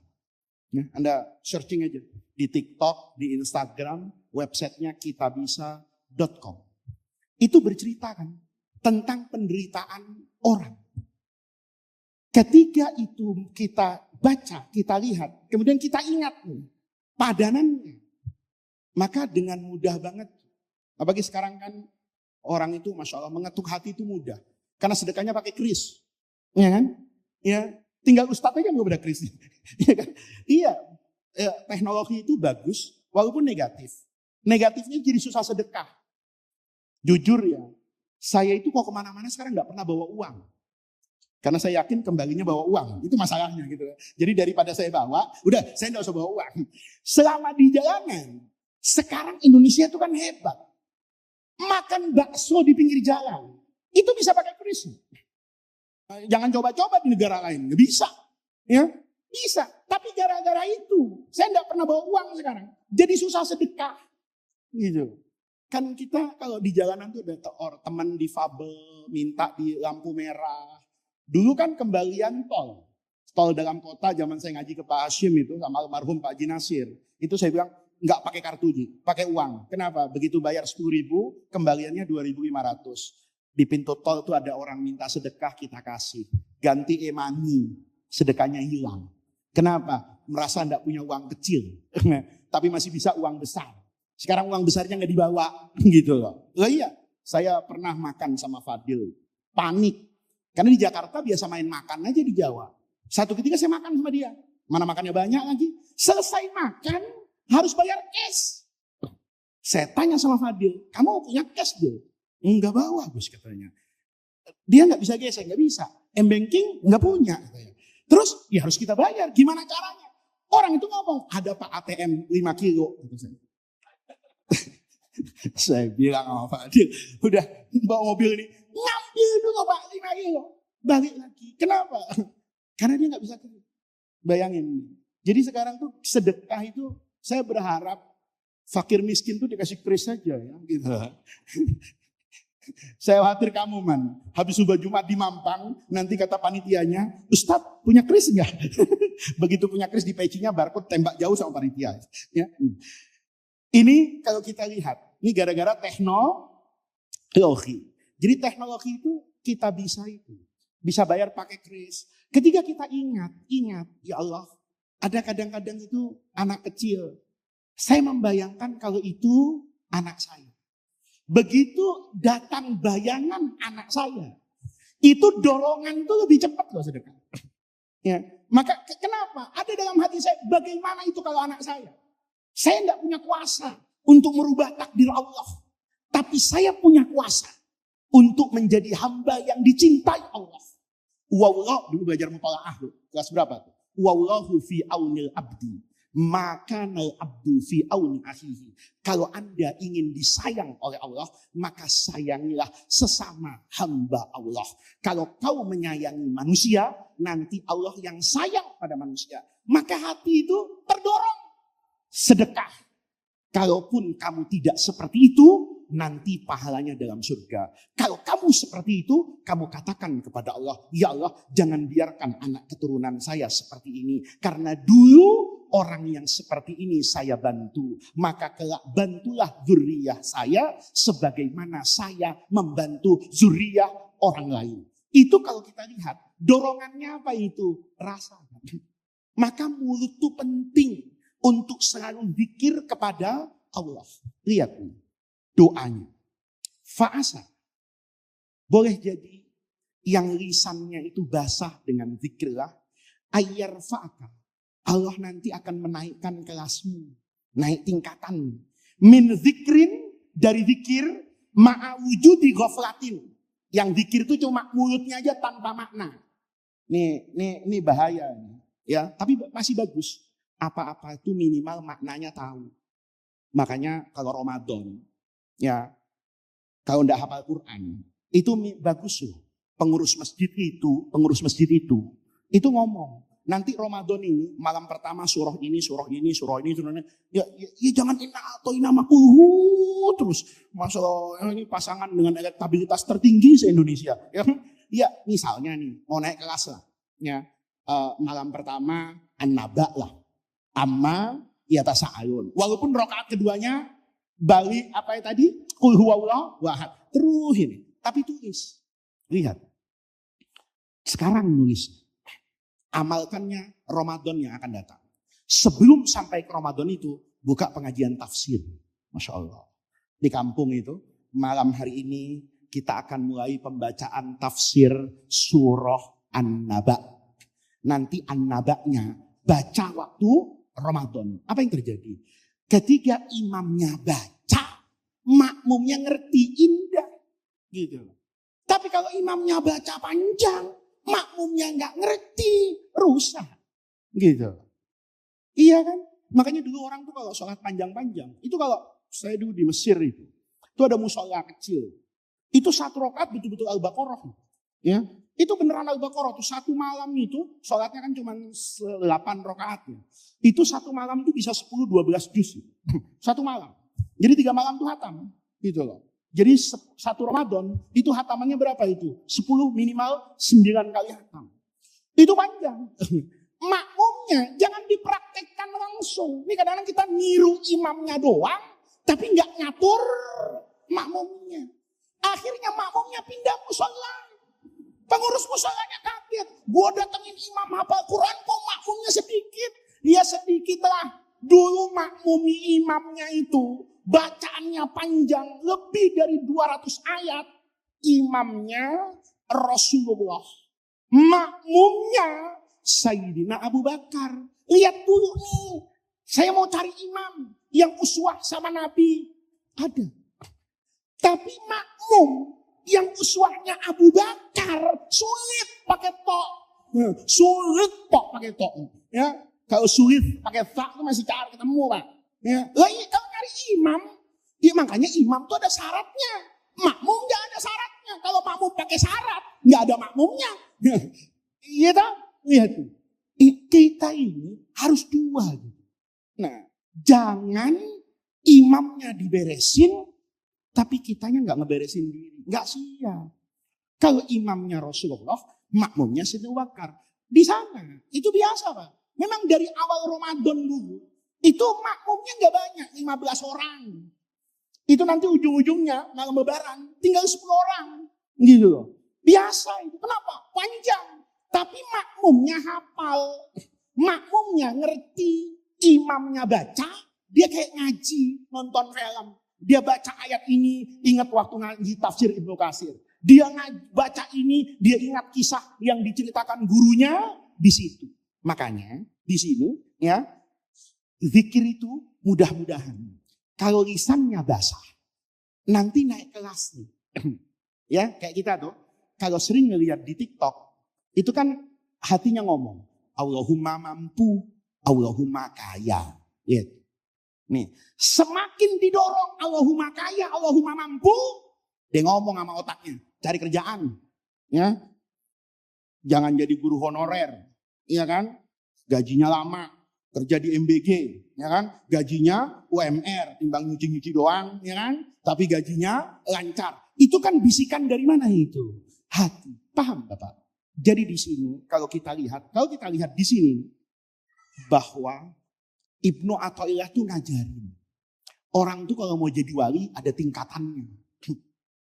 Ya, Anda searching aja di TikTok, di Instagram, websitenya kitabisa.com. Itu bercerita kan tentang penderitaan orang. Ketika itu kita baca, kita lihat, kemudian kita ingat nih, padanannya. Maka dengan mudah banget, apalagi sekarang kan orang itu Masya Allah mengetuk hati itu mudah. Karena sedekahnya pakai kris. Ya kan? Ya, tinggal ustadz aja mau pada kris. Ya kan? Iya, teknologi itu bagus walaupun negatif. Negatifnya jadi susah sedekah. Jujur ya, saya itu kok kemana-mana sekarang nggak pernah bawa uang. Karena saya yakin kembalinya bawa uang. Itu masalahnya gitu. Jadi daripada saya bawa, udah saya nggak usah bawa uang. Selama di jalanan, sekarang Indonesia itu kan hebat. Makan bakso di pinggir jalan, itu bisa pakai kris. Jangan coba-coba di negara lain, nggak bisa. Ya, bisa. Tapi gara-gara itu, saya nggak pernah bawa uang sekarang. Jadi susah sedekah. Gitu. Kan kita kalau di jalanan tuh ada teman difabel minta di lampu merah. Dulu kan kembalian tol dalam kota zaman saya ngaji ke Pak Hashim itu sama almarhum Pak Haji Nasir. Itu saya bilang nggak pakai kartu, pakai uang. Kenapa? Begitu bayar 10.000, kembaliannya 2.500. Di pintu tol itu ada orang minta sedekah, kita kasih. Ganti e-money, sedekahnya hilang. Kenapa? Merasa enggak punya uang kecil, tapi masih bisa uang besar. Sekarang uang besarnya nggak dibawa, gitu loh. Lah iya, saya pernah makan sama Fadil, panik. Karena di Jakarta biasa main makan aja di Jawa. Satu ketika saya makan sama dia, mana makannya banyak lagi. Selesai makan, harus bayar cash. Saya tanya sama Fadil, kamu punya cash dia? Enggak bawa, Gus, katanya. Dia nggak bisa gesek, nggak bisa. M-banking nggak punya. Terus ya harus kita bayar, gimana caranya? Orang itu ngomong, ada Pak ATM 5 kilo. Saya bilang sama Fadil, udah bawa mobil ini, ngambil dulu Pak 5 kilo. Balik lagi. Kenapa? Karena dia nggak bisa kerja. Bayangin. Jadi sekarang tuh sedekah itu, saya berharap fakir miskin tuh dikasih kris saja ya. Gitu. Saya khawatir kamu man, habis subuh Jumat di Mampang, nanti kata panitianya, Ustadz punya kris enggak? Begitu punya kris di pecinya barcode tembak jauh sama panitia. Ya. Ini kalau kita lihat, ini gara-gara teknologi. Jadi teknologi itu kita bisa bayar pakai kris. Ketika kita ingat, ya Allah, ada kadang-kadang itu anak kecil. Saya membayangkan kalau itu anak saya. Begitu datang bayangan anak saya, itu dorongan itu lebih cepat loh sedekah. Ya, maka kenapa? Ada dalam hati saya, bagaimana itu kalau anak saya? Saya tidak punya kuasa untuk merubah takdir Allah. Tapi saya punya kuasa untuk menjadi hamba yang dicintai Allah. Wallah, dulu belajar mutalaah tuh. Kelas berapa tuh? Wallahu fi aunil abdi. Maka nal abdu fi auni akhihi. Kalau Anda ingin disayang oleh Allah, maka sayangilah sesama hamba Allah. Kalau kau menyayangi manusia, nanti Allah yang sayang pada manusia. Maka hati itu terdorong sedekah. Kalaupun kamu tidak seperti itu, nanti pahalanya dalam surga. Kalau kamu seperti itu, kamu katakan kepada Allah, ya Allah, jangan biarkan anak keturunan saya seperti ini. Karena dulu orang yang seperti ini saya bantu. Maka kelak bantulah zuriyah saya sebagaimana saya membantu zuriyah orang lain. Itu kalau kita lihat, dorongannya apa itu? Rasa. Maka mulut itu penting untuk selalu zikir kepada Allah. Lihat nih. Doanya. Fa'asa. Boleh jadi yang lisannya itu basah dengan zikirlah. Ayyar fa'aka. Allah nanti akan menaikkan kelasmu. Naik tingkatan. Min zikrin, dari zikir. Ma'awujudi ghaflatin. Yang zikir itu cuma mulutnya aja tanpa makna. Ini bahaya. Ya, tapi masih bagus. Apa-apa itu minimal maknanya tahu. Makanya kalau Ramadan. Ya, kalau tidak hafal Quran, itu bagus loh. Pengurus masjid itu ngomong, nanti Ramadan ini malam pertama surah ini, ya jangan ina makuluh terus. Masalah ini pasangan dengan elektabilitas tertinggi se-Indonesia. Ya, misalnya nih mau naik kelas lah, ya malam pertama an-naba lah, amma yatasa'alun. Walaupun rakaat keduanya balik apa ya tadi? Qul huwallahu ahad. Terus ini. Tapi tulis. Lihat. Sekarang nulis. Amalkannya Ramadan yang akan datang. Sebelum sampai ke Ramadan itu, buka pengajian tafsir. Masya Allah. Di kampung itu, malam hari ini kita akan mulai pembacaan tafsir surah An-Naba. Nanti An-Naba'nya baca waktu Ramadan. Apa yang terjadi? Ketika imamnya baca, makmumnya ngerti indah. Gitu. Tapi kalau imamnya baca panjang, makmumnya nggak ngerti, rusak. Gitu. Iya kan? Makanya dulu orang tuh kalau sholat panjang-panjang, itu kalau saya dulu di Mesir itu ada musola kecil. Itu satu rakaat betul-betul Al-Baqarah. Ya, itu beneran Al-Baqarah tuh satu malam itu sholatnya kan cuma 8 rakaat. Itu satu malam tuh bisa 10-12 juz. Satu malam. Jadi 3 malam tuh hatam. Gitu loh. Jadi satu Ramadan itu hatamannya berapa itu? 10 minimal 9 kali hatam. Itu panjang. Makmum makmumnya jangan dipraktekkan langsung. Ini kadang-kadang kita niru imamnya doang, tapi nggak ngatur makmumnya. Akhirnya makmumnya pindah musola. Pengurus musolanya kaget. Gua datengin imam hafal Quran kok makmumnya sedikit. Ya sedikit lah. Dulu makmumi imamnya itu bacaannya panjang lebih dari 200 ayat. Imamnya Rasulullah. Makmumnya Sayyidina Abu Bakar. Lihat dulu nih. Saya mau cari imam yang uswah sama Nabi. Ada. Tapi makmum yang uswahnya Abu Bakar sulit pakai tok. Sulit tok pakai tok. Ya, kalau sulit pakai tok itu masih cari ketemu, Pak. Ya, kalau cari imam, ya makanya imam itu ada syaratnya. Makmum nggak ada syaratnya. Kalau makmum pakai syarat, nggak ada makmumnya. Iya tak? Lihat tuh. Kita ini harus dua. Nah, jangan imamnya diberesin, tapi kitanya nggak ngeberesin diri. Nggak siap. Kalau imamnya Rasulullah, makmumnya Sayyidina Abu Bakar. Di sana, itu biasa Pak. Memang dari awal Ramadan dulu, itu makmumnya nggak banyak, 15 orang. Itu nanti ujung-ujungnya malam lebaran, tinggal 10 orang. Gitu loh. Biasa itu. Kenapa? Panjang. Tapi makmumnya hafal. Makmumnya ngerti. Imamnya baca, dia kayak ngaji, nonton film. Dia baca ayat ini, ingat waktu ngaji tafsir Ibnu Katsir. Dia baca ini, dia ingat kisah yang diceritakan gurunya di situ. Makanya di sini ya, zikir itu mudah-mudahan kalau lisannya basah, nanti naik kelas nih. Ya, kayak kita tuh kalau sering ngelihat di TikTok, itu kan hatinya ngomong, Allahumma mampu, Allahumma kaya. Lihat. Nih, semakin didorong Allahumma kaya, Allahumma mampu, dia ngomong sama otaknya, cari kerjaan. Ya. Jangan jadi guru honorer, iya kan? Gajinya lama, kerja di MBG, ya kan? Gajinya UMR, timbang nyuci-nyuci doang, ya kan? Tapi gajinya lancar. Itu kan bisikan dari mana itu? Hati. Paham, Bapak? Jadi di sini kalau kita lihat di sini bahwa Ibnu Athaillah tuh ngajarin. Orang tuh kalau mau jadi wali ada tingkatannya.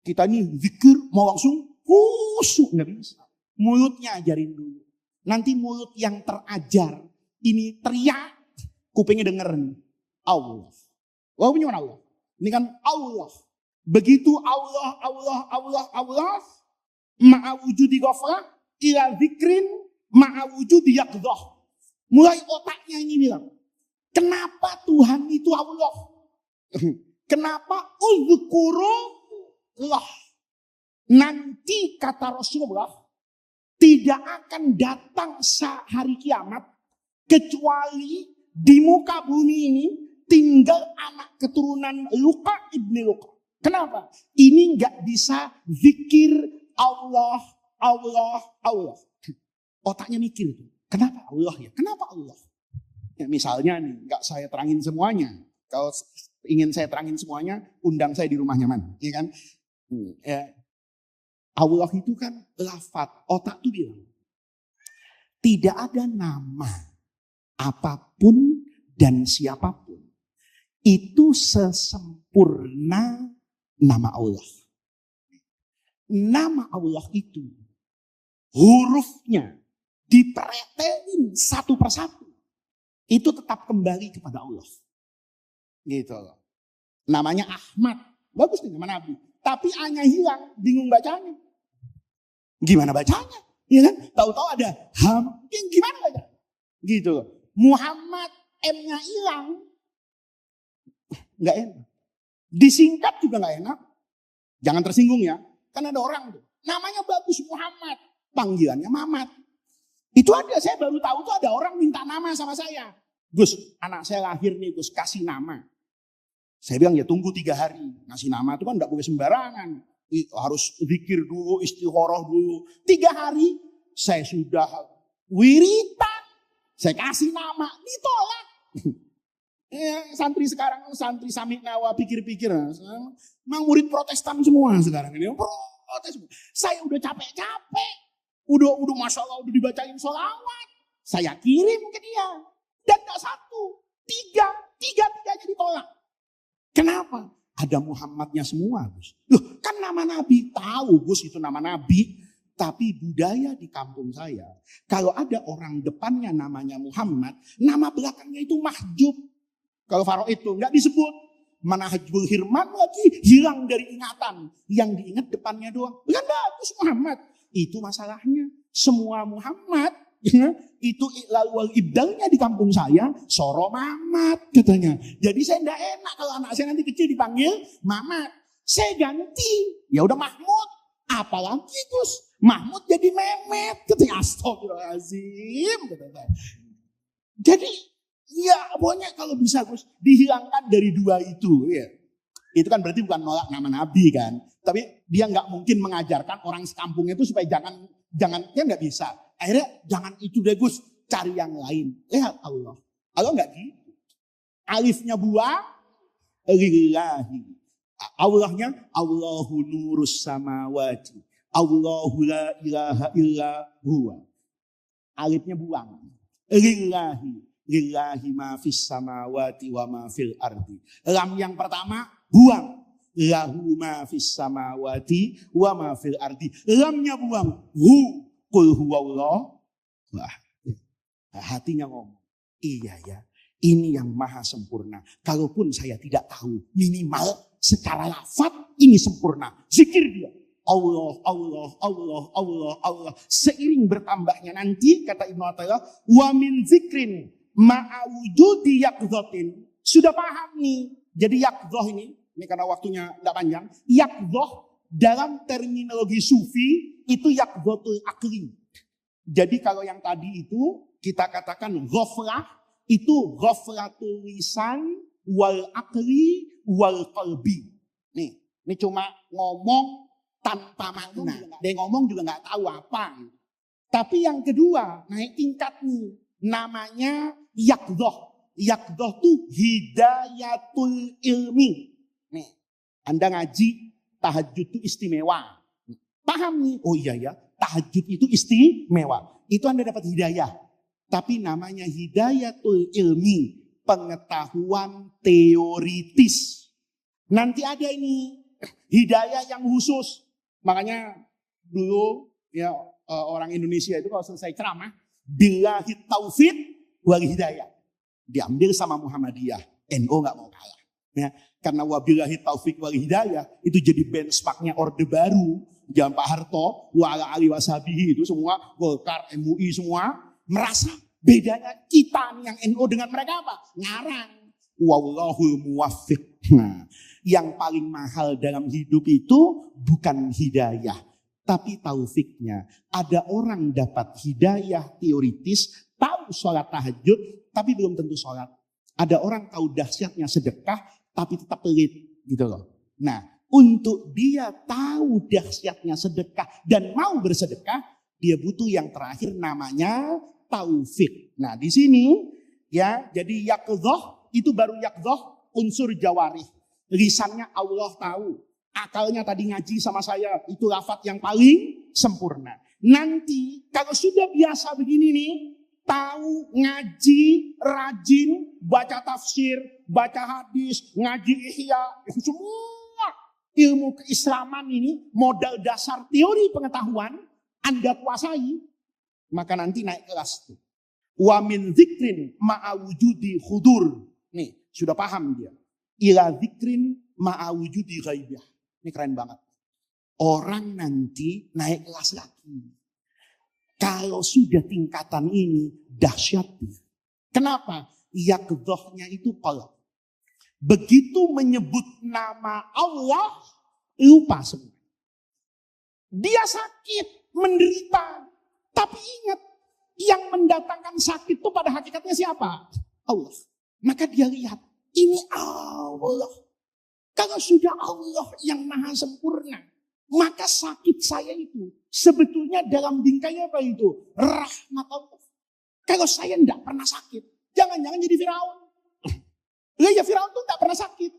Kita nih zikir mau langsung khusyuk nggak bisa. Mulutnya ajarin dulu. Nanti mulut yang terajar ini teriak, kupingnya denger nih. Allah. Wah, punya Allah. Ini kan Allah. Begitu Allah ma'a wujudi ghaflah ila zikrin ma'a wujudi yaqdah. Mulai otaknya ini bilang, kenapa Tuhan itu Allah? Kenapa uzkurullah? Nanti kata Rasulullah, tidak akan datang hari kiamat kecuali di muka bumi ini tinggal anak keturunan Luka ibni Luka. Kenapa? Ini nggak bisa zikir Allah. Otaknya mikir itu. Kenapa Allah ya? Kenapa Allah? Ya, misalnya nih, nggak saya terangin semuanya. Kalau ingin saya terangin semuanya, undang saya di rumahnya man, ya kan? Ya. Allah itu kan lafaz, otak tuh bilang, tidak ada nama apapun dan siapapun itu sesempurna nama Allah. Nama Allah itu hurufnya dipretelin satu persatu, itu tetap kembali kepada Allah. Gitu loh. Namanya Ahmad, bagus nih nama Nabi. Tapi A-nya hilang, bingung bacanya. Gimana bacanya? Ya kan? Tahu-tahu ada Ham, gimana baca? Gitu loh. Muhammad, M-nya hilang. Nggak enak. Disingkat juga nggak enak. Jangan tersinggung ya. Kan ada orang tuh, namanya bagus Muhammad, panggilannya Mamat. Itu ada, saya baru tahu tuh ada orang minta nama sama saya. Gus, anak saya lahir nih Gus, kasih nama. Saya bilang ya tunggu 3 hari. Ngasih nama itu kan gak boleh sembarangan. Harus zikir dulu, istikharah dulu. 3 hari saya sudah wiritan. Saya kasih nama, ditolak. Santri sekarang, santri Samik Nawa pikir-pikir. Memang murid Protestan semua sekarang ini. Protes. Saya udah capek-capek. Udah Masya Allah udah dibacain sholawat. Saya kirim ke dia. Dan gak satu, tiga-tiganya ditolak. Kenapa? Ada Muhammadnya semua, Gus. Loh, kan nama Nabi. Tahu, Gus, itu nama Nabi. Tapi budaya di kampung saya, kalau ada orang depannya namanya Muhammad, nama belakangnya itu mahjub. Kalau Faro itu nggak disebut. Mana Hajbul Hirman lagi hilang dari ingatan. Yang diingat depannya doang. Kan bagus Muhammad. Itu masalahnya. Semua Muhammad, ya, itu iqlal wal ibdalnya di kampung saya, Soro Mamat katanya. Jadi saya enggak enak kalau anak saya nanti kecil dipanggil Mamat. Saya ganti, ya udah Mahmud. Apalagi Gus, Mahmud jadi Mehmet. Katanya astagfirullahaladzim. Jadi ya pokoknya kalau bisa Gus, dihilangkan dari dua itu. Ya. Itu kan berarti bukan nolak nama Nabi kan. Tapi dia nggak mungkin mengajarkan orang sekampung itu supaya jangan ya nggak bisa. Akhirnya jangan itu deh Gus, cari yang lain. Allah nggak gitu. Alifnya buang, lillahi. Allahnya Allahu nurus samawati. Allahu la ilaha illa huwa. Alifnya buang. Lillahi. Lillahi ma fis samawati wa ma fil ardi. Lam yang pertama buang. Lahu ma fis samawati wa ma fil ardi. Lamnya buang. Hu. Qul huwallahu ahad. Hatinya ngomong. Iya ya. Ini yang maha sempurna. Kalaupun saya tidak tahu, minimal secara lafaz ini sempurna. Zikir dia. Allah, Allah, Allah, Allah, Allah. Seiring bertambahnya nanti, kata Ibnu Athaillah, wa min zikrin ma'awujudi yakdhotin. Sudah paham nih. Jadi yakdhoh ini karena waktunya tidak panjang. Yakdhoh dalam terminologi sufi itu yakdhotul akli. Jadi kalau yang tadi itu kita katakan ghaflah, itu ghaflatul lisan wal akli wal qalbi. Ini cuma ngomong tanpa makna. Dia ngomong juga nggak tahu apa. Tapi yang kedua naik tingkat nih. Namanya yakdhoh. Yakdhoh tuh hidayatul ilmi. Nih, Anda ngaji tahajud itu istimewa. Paham nih? Oh iya ya, tahajud itu istimewa. Itu Anda dapat hidayah. Tapi namanya hidayatul ilmi, pengetahuan teoritis. Nanti ada ini hidayah yang khusus. Makanya dulu ya orang Indonesia itu kalau selesai ceramah, billahi taufik wal hidayah. Diambil sama Muhammadiyah. NU nggak mau kalah. Ya, karena wabillahi taufik wal hidayah itu jadi benchmarknya Orde Baru. Zaman Pak Harto, wa ala ali wasabihi itu semua Golkar, MUI semua merasa bedanya kita yang NU dengan mereka apa? Ngarang. Wallahul muwaffiq. Nah, yang paling mahal dalam hidup itu bukan hidayah, tapi taufiknya. Ada orang dapat hidayah teoritis, tahu sholat tahajud, tapi belum tentu sholat. Ada orang tahu dahsyatnya sedekah, tapi tetap pelit gitu loh. Nah, untuk dia tahu dahsyatnya sedekah dan mau bersedekah, dia butuh yang terakhir namanya taufik. Nah, di sini ya, jadi yakdhoh itu baru yakdhoh unsur jawarih. Lisannya Allah tahu. Akalnya tadi ngaji sama saya, itu lafaz yang paling sempurna. Nanti kalau sudah biasa begini nih, tahu, ngaji, rajin, baca tafsir, baca hadis, ngaji ihya, semua ilmu keislaman ini, modal dasar teori pengetahuan, Anda kuasai, maka nanti naik kelas tuh. Wa min zikrin ma'awujudi khudur. Nih, sudah paham dia. Ila zikrin ma'awujudi ghaibah. Ini keren banget. Orang nanti naik kelas lagi. Kalau sudah tingkatan ini, dahsyatnya. Kenapa? Yakdhohnya itu qalb. Begitu menyebut nama Allah, lupa semua. Dia sakit, menderita. Tapi ingat, yang mendatangkan sakit itu pada hakikatnya siapa? Allah. Maka dia lihat, ini Allah. Kalau sudah Allah yang maha sempurna, maka sakit saya itu sebetulnya dalam bingkai apa itu? Rahmat Allah. Kalau saya tidak pernah sakit, jangan-jangan jadi Firaun. Ya Firaun tuh tidak pernah sakit.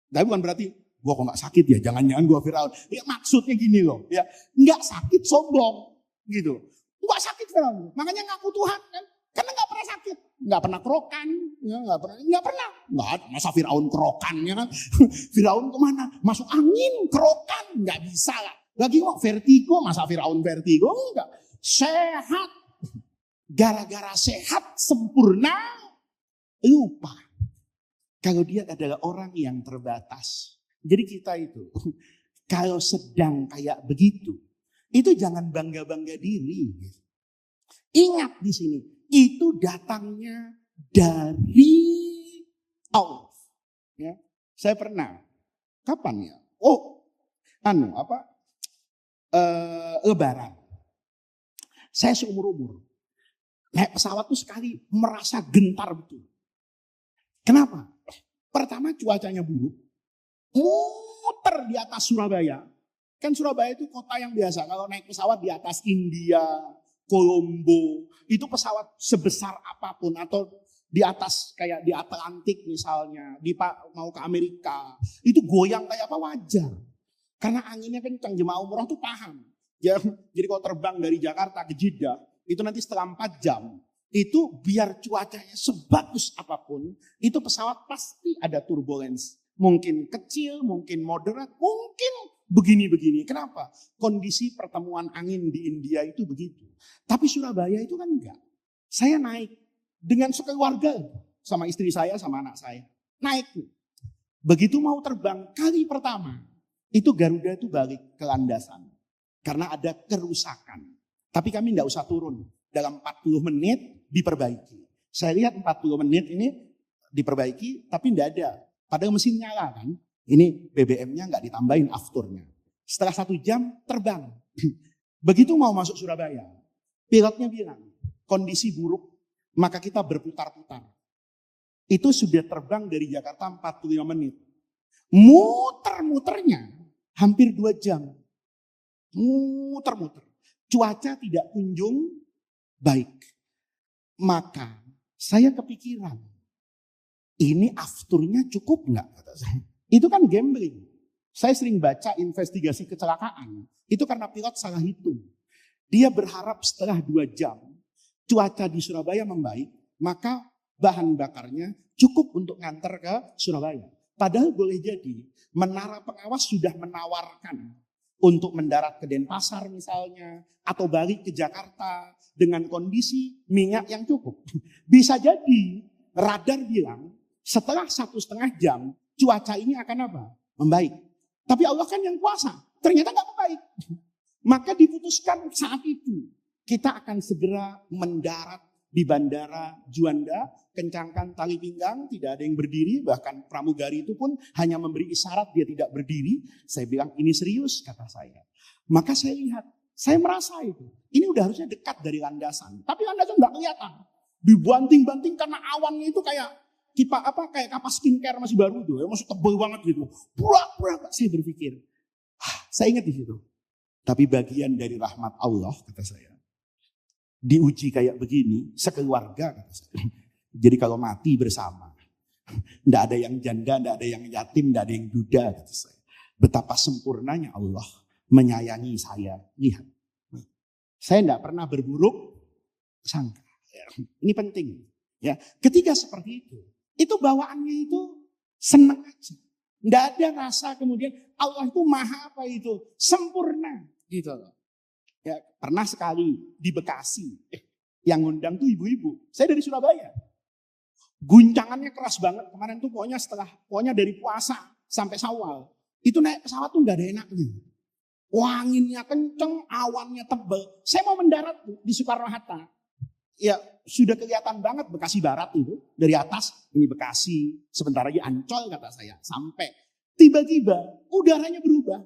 Tapi bukan berarti gua kok nggak sakit ya, jangan-jangan gua Firaun. Ya maksudnya gini loh, ya nggak sakit sombong gitu. Enggak sakit Firaun. Makanya ngaku Tuhan kan. Karena enggak pernah sakit. Enggak pernah kerokan. Ya, enggak pernah. Enggak, masa Firaun kerokan ya kan. Firaun kemana? Masuk angin, kerokan. Enggak bisa lah. Lagi kok vertigo, masa Firaun vertigo? Enggak. Sehat. Gara-gara sehat, sempurna, lupa. Kalau dia adalah orang yang terbatas. Jadi kita itu, kalau sedang kayak begitu, itu jangan bangga-bangga diri. Ingat di sini, itu datangnya dari Allah. Ya, saya pernah, kapan ya? Lebaran. Saya seumur-umur. Naik pesawat tuh sekali merasa gentar betul. Kenapa? Pertama cuacanya buruk. Muter di atas Surabaya. Kan Surabaya itu kota yang biasa. Kalau naik pesawat di atas India, Kolombo. Itu pesawat sebesar apapun. Atau di atas kayak di Atlantik misalnya. Mau ke Amerika. Itu goyang kayak apa wajar. Karena anginnya kencang. Jemaah umroh tuh paham. Ya, jadi kalau terbang dari Jakarta ke Jeddah. Itu nanti setelah 4 jam, itu biar cuacanya sebagus apapun, itu pesawat pasti ada turbulence. Mungkin kecil, mungkin moderat, mungkin begini-begini. Kenapa? Kondisi pertemuan angin di India itu begitu. Tapi Surabaya itu kan enggak. Saya naik dengan sekeluarga sama istri saya, sama anak saya. Naik. Begitu mau terbang kali pertama, itu Garuda itu balik ke landasan. Karena ada kerusakan. Tapi kami tidak usah turun. Dalam 40 menit diperbaiki. Saya lihat 40 menit ini diperbaiki, tapi tidak ada. Padahal mesin nyala kan. Ini BBM-nya nggak ditambahin afturnya. Setelah 1 jam terbang. Begitu mau masuk Surabaya, pilotnya bilang, kondisi buruk, maka kita berputar-putar. Itu sudah terbang dari Jakarta 45 menit. Muter-muternya hampir 2 jam. Muter-muter. Cuaca tidak kunjung baik. Maka saya kepikiran, ini afturnya cukup nggak? Itu kan gambling. Saya sering baca investigasi kecelakaan. Itu karena pilot salah hitung. Dia berharap setelah 2 jam, cuaca di Surabaya membaik, maka bahan bakarnya cukup untuk nganter ke Surabaya. Padahal boleh jadi, menara pengawas sudah menawarkan untuk mendarat ke Denpasar misalnya, atau balik ke Jakarta dengan kondisi minyak yang cukup. Bisa jadi radar bilang setelah 1,5 jam cuaca ini akan apa? Membaik. Tapi Allah kan yang kuasa, ternyata gak membaik. Maka diputuskan saat itu kita akan segera mendarat di Bandara Juanda, kencangkan tali pinggang, tidak ada yang berdiri, bahkan pramugari itu pun hanya memberi isyarat dia tidak berdiri. Saya bilang ini serius, kata saya. Maka saya lihat, saya merasa itu, ini udah harusnya dekat dari landasan, tapi landasan nggak kelihatan. Dibanting-banting karena awannya itu kayak kayak kapas skincare masih baru itu, ya, masih tebal banget gitu. Pura-pura, saya berpikir, saya ingat di situ. Tapi bagian dari rahmat Allah, kata saya. Diuji kayak begini, sekeluarga, kata saya. Jadi kalau mati bersama, tidak ada yang janda, tidak ada yang yatim, tidak ada yang duda, kata saya. Betapa sempurnanya Allah menyayangi saya. Lihat, saya tidak pernah berburuk sangka. Ini penting. Ya, ketika seperti itu bawaannya itu senang aja. Tidak ada rasa kemudian Allah itu maha apa itu, sempurna gitu loh. Ya, pernah sekali di Bekasi, yang ngundang tuh ibu-ibu. Saya dari Surabaya. Guncangannya keras banget kemarin tuh, pokoknya dari puasa sampai Syawal. Itu naik pesawat tuh nggak ada enaknya. Anginnya kenceng, awannya tebel. Saya mau mendarat di Soekarno-Hatta. Ya sudah kelihatan banget Bekasi Barat itu. Dari atas, ini Bekasi, sebentar lagi Ancol kata saya. Sampai tiba-tiba udaranya berubah.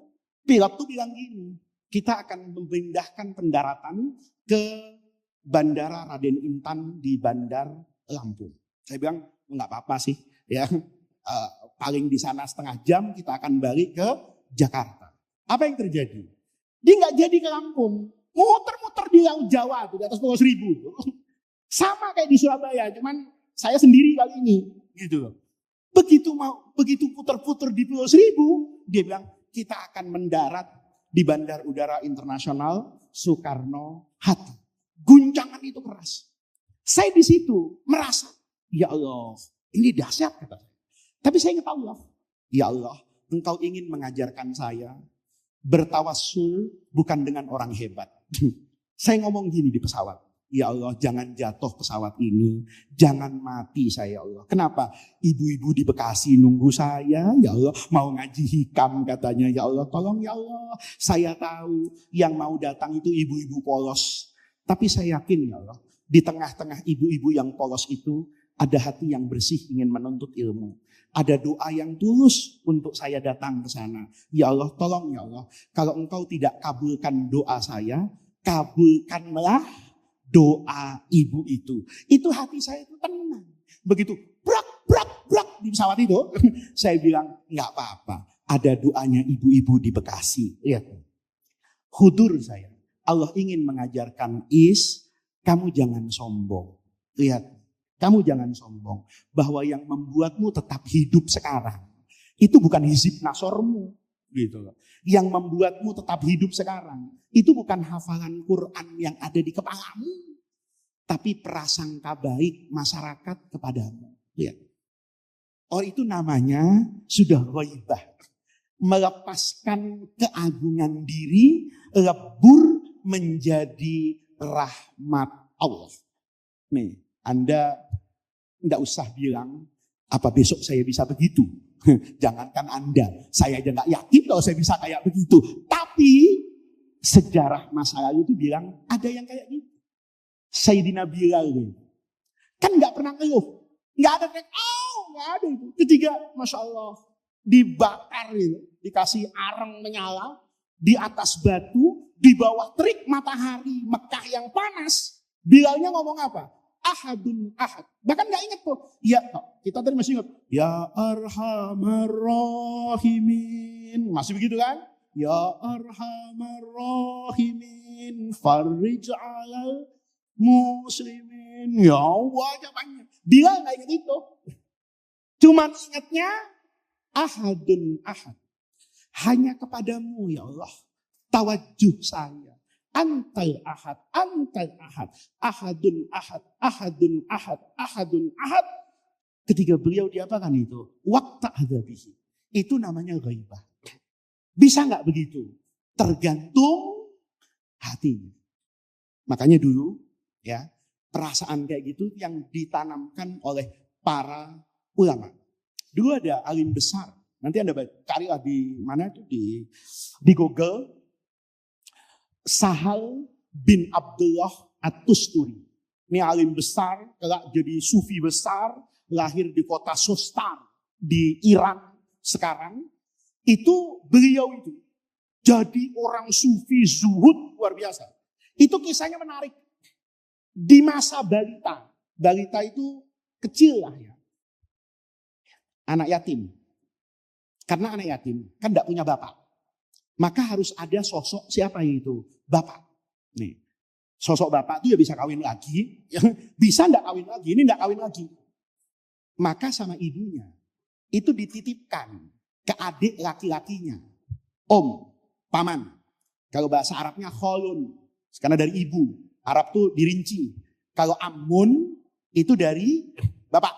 Pilot tuh bilang gini, kita akan memindahkan pendaratan ke Bandara Raden Intan di Bandar Lampung. Saya bilang, enggak apa-apa sih. Ya, paling di sana 1/2 jam kita akan balik ke Jakarta. Apa yang terjadi? Dia nggak jadi ke Lampung, muter-muter di Laut Jawa tuh, di atas Pulau Seribu. Sama kayak di Surabaya, cuman saya sendiri kali ini, gitu loh. Begitu puter-puter di Pulau Seribu, dia bilang kita akan mendarat di Bandar Udara Internasional Soekarno-Hatta. guncangan itu keras. Saya di situ merasa, ya Allah, ini dahsyat kata saya. Tapi saya ingat Allah. Ya Allah, Engkau ingin mengajarkan saya bertawassul bukan dengan orang hebat. Saya ngomong gini di pesawat. Ya Allah, jangan jatuh pesawat ini. Jangan mati saya, ya Allah. Kenapa? Ibu-ibu di Bekasi nunggu saya. Ya Allah, mau ngaji hikam katanya. Ya Allah, tolong ya Allah. Saya tahu yang mau datang itu ibu-ibu polos. Tapi saya yakin ya Allah, di tengah-tengah ibu-ibu yang polos itu, ada hati yang bersih ingin menuntut ilmu. Ada doa yang tulus untuk saya datang ke sana. Ya Allah, tolong ya Allah. Kalau Engkau tidak kabulkan doa saya, kabulkanlah doa ibu itu. Itu hati saya itu tenang. Begitu brak brak brak di pesawat itu, saya bilang nggak apa-apa. Ada doanya ibu-ibu di Bekasi. Lihat, hudur saya. Allah ingin mengajarkan kamu jangan sombong. Lihat, kamu jangan sombong. Bahwa yang membuatmu tetap hidup sekarang, itu bukan hizib nasormu. Gitu loh. Yang membuatmu tetap hidup sekarang, itu bukan hafalan Quran yang ada di kepalamu. Tapi prasangka baik masyarakat kepadamu. Lihat. Oh, itu namanya sudah ghaibah. Melepaskan keagungan diri, lebur menjadi rahmat Allah. Nih, Anda enggak usah bilang, apa besok saya bisa begitu? Jangankan Anda, saya aja nggak yakin kalau saya bisa kayak begitu. Tapi sejarah masa lalu itu bilang ada yang kayak gitu. Sayyidina Bilal kan nggak pernah ngeluh, nggak ada kayak nggak ada itu. Ketiga, masya Allah, dibakar itu, dikasih arang menyala di atas batu, di bawah terik matahari Mekah yang panas. Bilalnya ngomong apa? Ahadun ahad. Bahkan gak ingat tuh. Ya, kita tadi masih ingat. Ya arhamar rahimin. Masih begitu kan? Ya arhamar rahimin. Farij alal muslimin. Ya Allah, jawabannya. Dia gak ingat itu. Cuman ingatnya ahadun ahad. Hanya kepadamu ya Allah. Tawajuh saya. Antal ahad, ahadun ahad, ahadun ahad, ahadun ahad. Ketika beliau diapakan itu? Waqta adabihi. Itu namanya ghaibah. Bisa nggak begitu? Tergantung hatinya. Makanya dulu ya, perasaan kayak gitu yang ditanamkan oleh para ulama. Dulu ada alim besar. Nanti Anda carilah di mana itu di Google. Sahal bin Abdullah At-Tusturi. Ini alim besar, kelak jadi sufi besar, lahir di kota Sostar di Iran sekarang. Itu beliau itu jadi orang sufi zuhud luar biasa. Itu kisahnya menarik. Di masa balita, balita itu kecil lah ya. Anak yatim. Karena anak yatim kan tidak punya bapak. Maka harus ada sosok siapa itu? Bapak. Nih, sosok bapak itu ya bisa kawin lagi. Bisa enggak kawin lagi? Ini enggak kawin lagi. Maka sama ibunya. Itu dititipkan ke adik laki-lakinya. Om, paman. Kalau bahasa Arabnya kholun. Karena dari ibu. Arab tuh dirinci. Kalau amun itu dari bapak.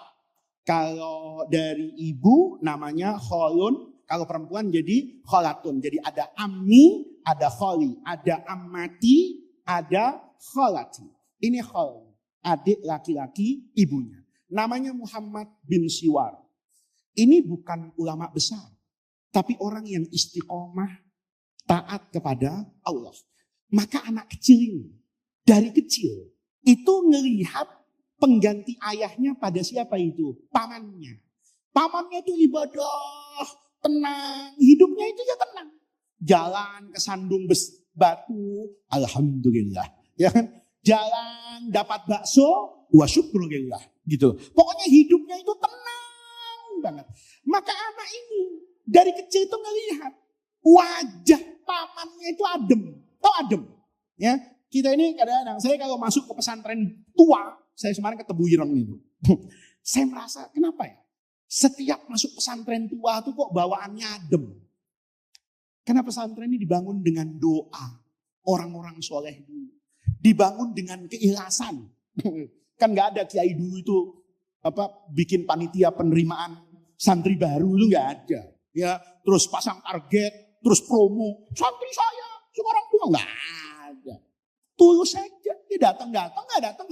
Kalau dari ibu namanya kholun. Kalau perempuan jadi kholatun. Jadi ada ammi, ada kholi. Ada ammati, ada kholati. Ini khol. Adik laki-laki ibunya. Namanya Muhammad bin Siwar. Ini bukan ulama besar. Tapi orang yang istiqomah, taat kepada Allah. Maka anak kecil ini, dari kecil, itu ngelihat pengganti ayahnya pada siapa itu? Pamannya. Pamannya itu ibadah, tenang, hidupnya itu ya tenang. Jalan ke sandung batu, alhamdulillah. Ya kan? Jalan dapat bakso, wa syukrulillah. Gitu. Pokoknya hidupnya itu tenang banget. Maka anak ini dari kecil itu ngelihat wajah pamannya itu adem. Tahu adem? Ya, kita ini kadang-kadang, saya kalau masuk ke pesantren tua, saya kemarin ke Tebu Ireng itu. Saya merasa kenapa ya? Setiap masuk pesantren tua itu kok bawaannya adem. Karena pesantren ini dibangun dengan doa orang-orang soleh dulu. dibangun dengan keikhlasan. Kan nggak ada kiai dulu itu bikin panitia penerimaan santri baru itu nggak ada. Ya, terus pasang target, terus promo, santri saya sekarang juga nggak ada. Tulus saja, dia datang, nggak datang.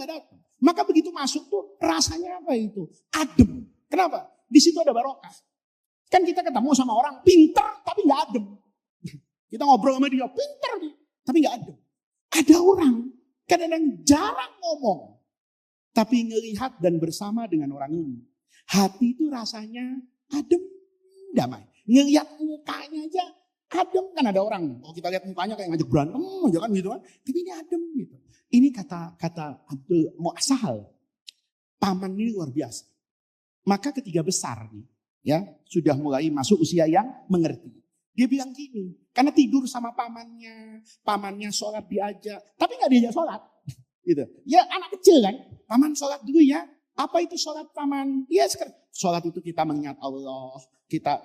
Maka begitu masuk tuh rasanya apa itu? Adem. Kenapa? Di situ ada barokah. Kan kita ketemu sama orang pintar tapi nggak adem. Kita ngobrol sama dia, pintar nih, tapi nggak adem. Ada orang kadang-kadang jarang ngomong, tapi ngelihat dan bersama dengan orang ini, hati itu rasanya adem, damai. Ngelihat mukanya aja adem. Kan ada orang, kalau kita lihat mukanya kayak ngajak berantem aja kan gitu kan, tapi ini adem gitu. Ini kata Abdul Mu'asahal, paman ini luar biasa. Maka ketika besar nih, ya sudah mulai masuk usia yang mengerti. Dia bilang gini, karena tidur sama pamannya sholat diajak, tapi nggak diajak sholat. Gitu. Ya anak kecil kan, paman sholat dulu ya. Apa itu sholat paman? Ya sholat itu kita mengingat Allah, kita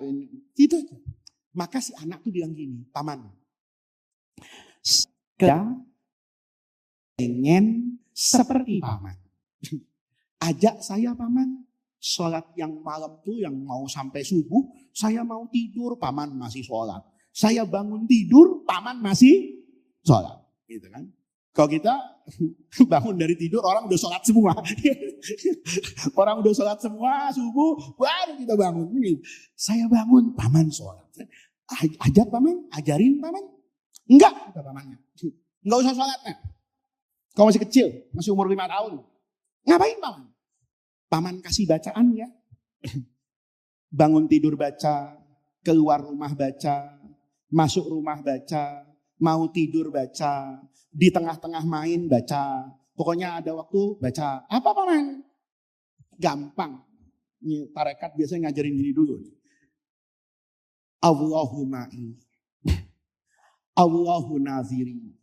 itu aja. Maka si anak tuh bilang gini, paman, saya pengen seperti paman. Ajak saya paman. Sholat yang malam tuh yang mau sampai subuh, saya mau tidur, paman masih sholat. Saya bangun tidur, paman masih sholat. Gitu kan. Kalau kita bangun dari tidur, orang udah sholat semua. Orang udah sholat semua, subuh, baru kita bangun. Saya bangun, paman sholat. Ajak paman, ajarin paman. Enggak, kata pamannya. Enggak usah sholatnya. Kalau masih kecil, masih umur 5 tahun. Ngapain paman? Paman kasih bacaan ya. Bangun tidur baca, keluar rumah baca, masuk rumah baca, mau tidur baca, di tengah-tengah main baca. Pokoknya ada waktu baca. Apa paman? Gampang. Ini tarekat biasanya ngajarin gini dulu. Allahuma'i, Allahu naziri,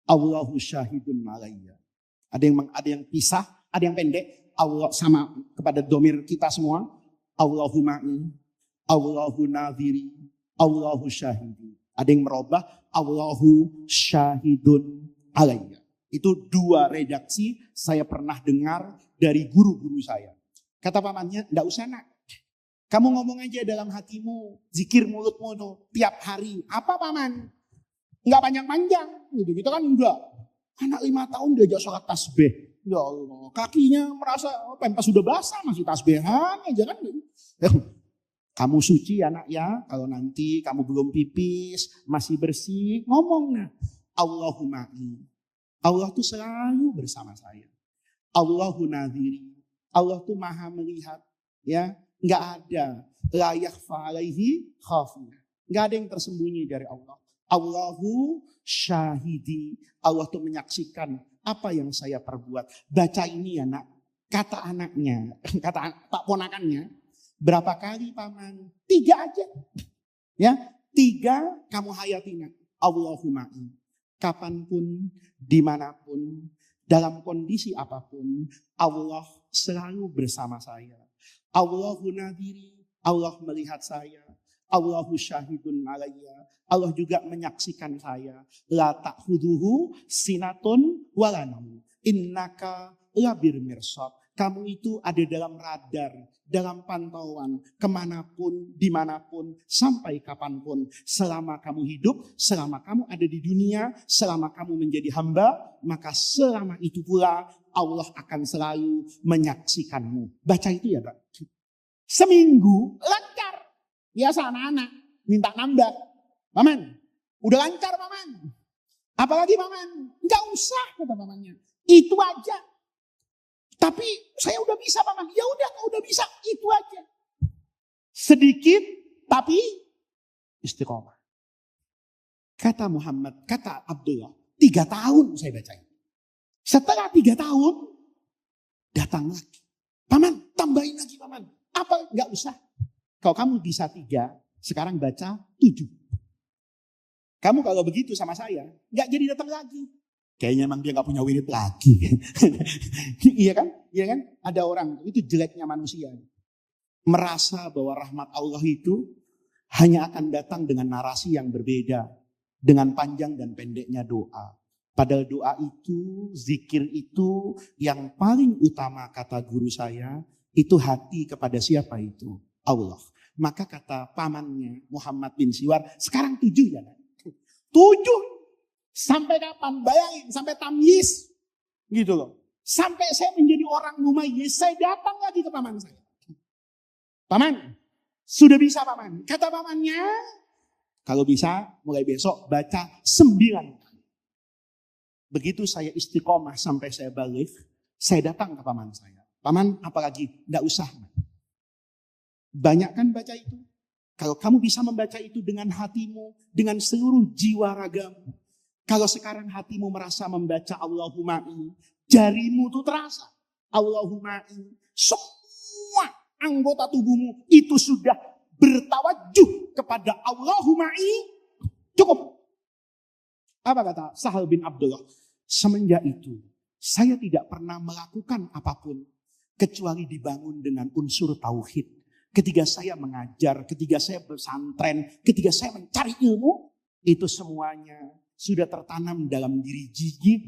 Allahu syahidun alayya. Ada yang pisah, ada yang pendek. Allah sama kepada domir kita semua. Allahuma'i, Allahu naziri, Allahu syahidi. Ada yang merubah Allahu syahidun alayya. Itu 2 redaksi saya pernah dengar dari guru-guru saya. Kata pamannya, enggak usah nak. Kamu ngomong aja dalam hatimu, zikir mulutmu tuh tiap hari. Apa paman? Enggak panjang-panjang. Gitu kan enggak. Anak 5 tahun diajak sholat tasbih. Ya Allah, kakinya merasa pempas sudah basah masih tasbihan aja kan. Kamu suci anak ya, kalau nanti kamu belum pipis, masih bersih, ngomong nah. Allahuma'i. Allah tuh selalu bersama saya. Allahu nadhiri. Allah tuh maha melihat. Ya, nggak ada. La yakhfa alaihi khafiyah. Nggak ada yang tersembunyi dari Allah. Allahu syahidi. Allah tuh menyaksikan apa yang saya perbuat. Baca ini ya nak. Kata anaknya, kata pak ponakannya. Berapa kali paman? 3 aja. Ya, 3 kamu hayatin. Allahuma'i. Kapanpun, dimanapun, dalam kondisi apapun, Allah selalu bersama saya. Allahu nadhiri. Allah melihat saya. Allahu syahidun alayya. Allah juga menyaksikan saya. La ta'khuduhu sinatun wala naum. Innaka labir mirsad. Kamu itu ada dalam radar, dalam pantauan, kemanapun, dimanapun, sampai kapanpun. Selama kamu hidup, selama kamu ada di dunia, selama kamu menjadi hamba, maka selama itu pula Allah akan selalu menyaksikanmu. Baca itu ya Pak. Seminggu lancar. Biasa anak-anak minta nambah. Paman, udah lancar paman. Apalagi paman? Enggak usah kata pamannya. Itu aja. Tapi saya udah bisa paman. Ya udah kalau udah bisa itu aja. Sedikit tapi istiqomah. Kata Muhammad, kata Abdullah, 3 tahun saya baca. Setelah 3 tahun datang lagi. Paman, tambahin lagi paman. Apa? Enggak usah. Kalau kamu bisa 3, sekarang baca 7. Kamu kalau begitu sama saya, enggak jadi datang lagi. Kayaknya emang dia gak punya wirid lagi. Iya kan? Iya kan? Ada orang, itu jeleknya manusia. Merasa bahwa rahmat Allah itu hanya akan datang dengan narasi yang berbeda. Dengan panjang dan pendeknya doa. Padahal doa itu, zikir itu yang paling utama kata guru saya, itu hati kepada siapa itu? Allah. Maka kata pamannya Muhammad bin Siwar, sekarang 7 ya kan? 7. Sampai kapan? Bayangin, sampai tamyiz. Gitu loh. Sampai saya menjadi orang mumayyiz, saya datang lagi ke paman saya. Paman, sudah bisa paman. Kata pamannya, kalau bisa mulai besok baca 9. Begitu saya istiqomah sampai saya balik, saya datang ke paman saya. Paman, apalagi? Nggak usah. Banyak kan baca itu? Kalau kamu bisa membaca itu dengan hatimu, dengan seluruh jiwa ragamu. Kalau sekarang hatimu merasa membaca Allahumma in, jarimu tuh terasa. Allahumma in, semua anggota tubuhmu itu sudah bertawajuh kepada Allahumma in. Cukup. Apa kata Sahal bin Abdullah? Semenjak itu, saya tidak pernah melakukan apapun kecuali dibangun dengan unsur tauhid. Ketika saya mengajar, ketika saya bersantren, ketika saya mencari ilmu, itu semuanya sudah tertanam dalam diri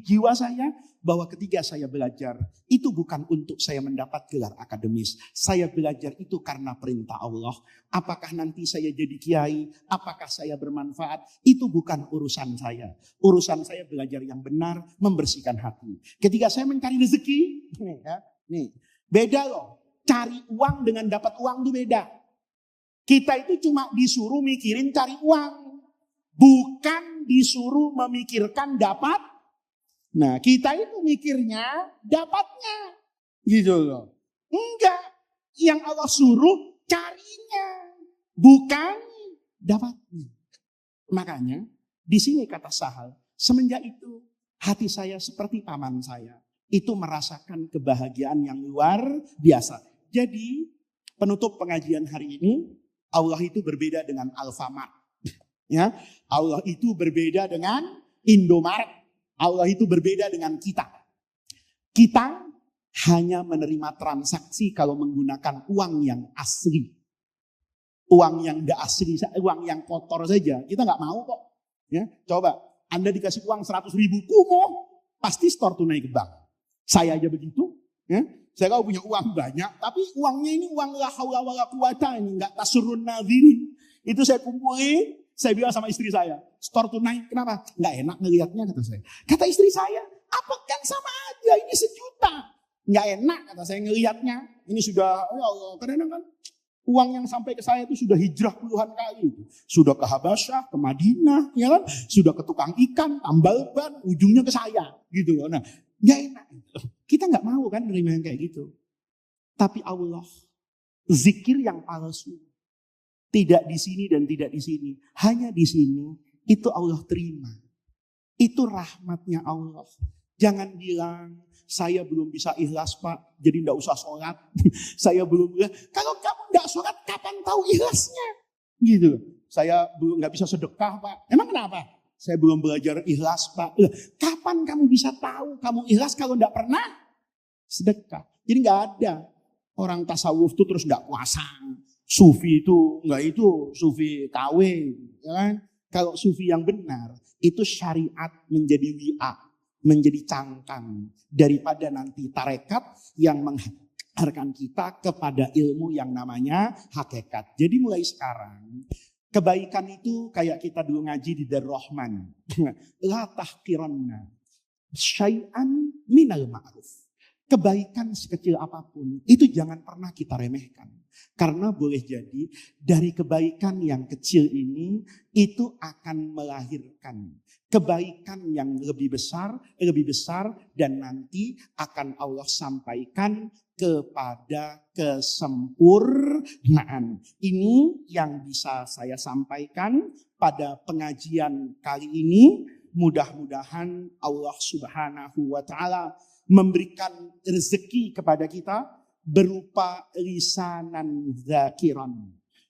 jiwa saya, bahwa ketika saya belajar, itu bukan untuk saya mendapat gelar akademis. Saya belajar itu karena perintah Allah. Apakah nanti saya jadi kiai, apakah saya bermanfaat, itu bukan urusan saya. Urusan saya belajar yang benar, membersihkan hati. Ketika saya mencari rezeki, beda loh. Cari uang dengan dapat uang itu beda. Kita itu cuma disuruh mikirin cari uang. Bukan disuruh memikirkan dapat. Nah, kita itu mikirnya dapatnya. Gitu loh. Enggak. Yang Allah suruh carinya. Bukan dapatnya. Makanya di sini kata Sahal, semenjak itu hati saya seperti paman saya. Itu merasakan kebahagiaan yang luar biasa. Jadi penutup pengajian hari ini, Allah itu berbeda dengan Alfamart. Ya, Allah itu berbeda dengan Indomaret. Allah itu berbeda dengan kita. Kita hanya menerima transaksi kalau menggunakan uang yang asli. Uang yang tidak asli, uang yang kotor saja. Kita nggak mau kok. Ya, coba, Anda dikasih uang 100.000 kumo, pasti store tunai ke bank. Saya aja begitu. Ya. Saya kalau punya uang banyak, tapi uangnya ini uang la haula wala quwata, ini nggak tasurun nadhirin. Itu saya kumpulin, saya bilang sama istri saya, store tunai, kenapa? Nggak enak ngelihatnya, kata saya. Kata istri saya, apa kan sama aja, ini 1 juta. Nggak enak, kata saya ngelihatnya. Ini sudah, ya Allah, kadang-kadang kan uang yang sampai ke saya itu sudah hijrah puluhan kali. Sudah ke Habasyah, ke Madinah, ya kan? Sudah ke tukang ikan, tambal ban, ujungnya ke saya. Gitu. Nah, nggak enak. Kita nggak mau kan menerima yang kayak gitu. Tapi Allah, zikir yang palsu, tidak di sini dan tidak di sini, hanya di sini, itu Allah terima. Itu rahmatnya Allah. Jangan bilang, saya belum bisa ikhlas Pak, jadi nggak usah sholat. Saya belum, kalau kamu nggak sholat, kapan tahu ikhlasnya? Gitu. Saya belum nggak bisa sedekah Pak. Emang kenapa? Saya belum belajar ikhlas Pak. Kapan kamu bisa tahu kamu ikhlas kalau nggak pernah sedekah? Jadi nggak ada orang tasawuf itu terus nggak puasa. Sufi itu nggak itu, sufi KW, ya kan? Kalau sufi yang benar itu syariat menjadi wi'a, menjadi cangkang daripada nanti tarekat yang menghantarkan kita kepada ilmu yang namanya hakikat. Jadi mulai sekarang kebaikan itu kayak kita dulu ngaji di Darur Rahman. La tahqiranna syai'an minal ma'ruf. Kebaikan sekecil apapun itu jangan pernah kita remehkan. Karena boleh jadi dari kebaikan yang kecil ini itu akan melahirkan kebaikan yang lebih besar dan nanti akan Allah sampaikan kepada kesempurnaan. Ini yang bisa saya sampaikan pada pengajian kali ini. Mudah-mudahan Allah Subhanahu wa taala memberikan rezeki kepada kita berupa lisanan zakiran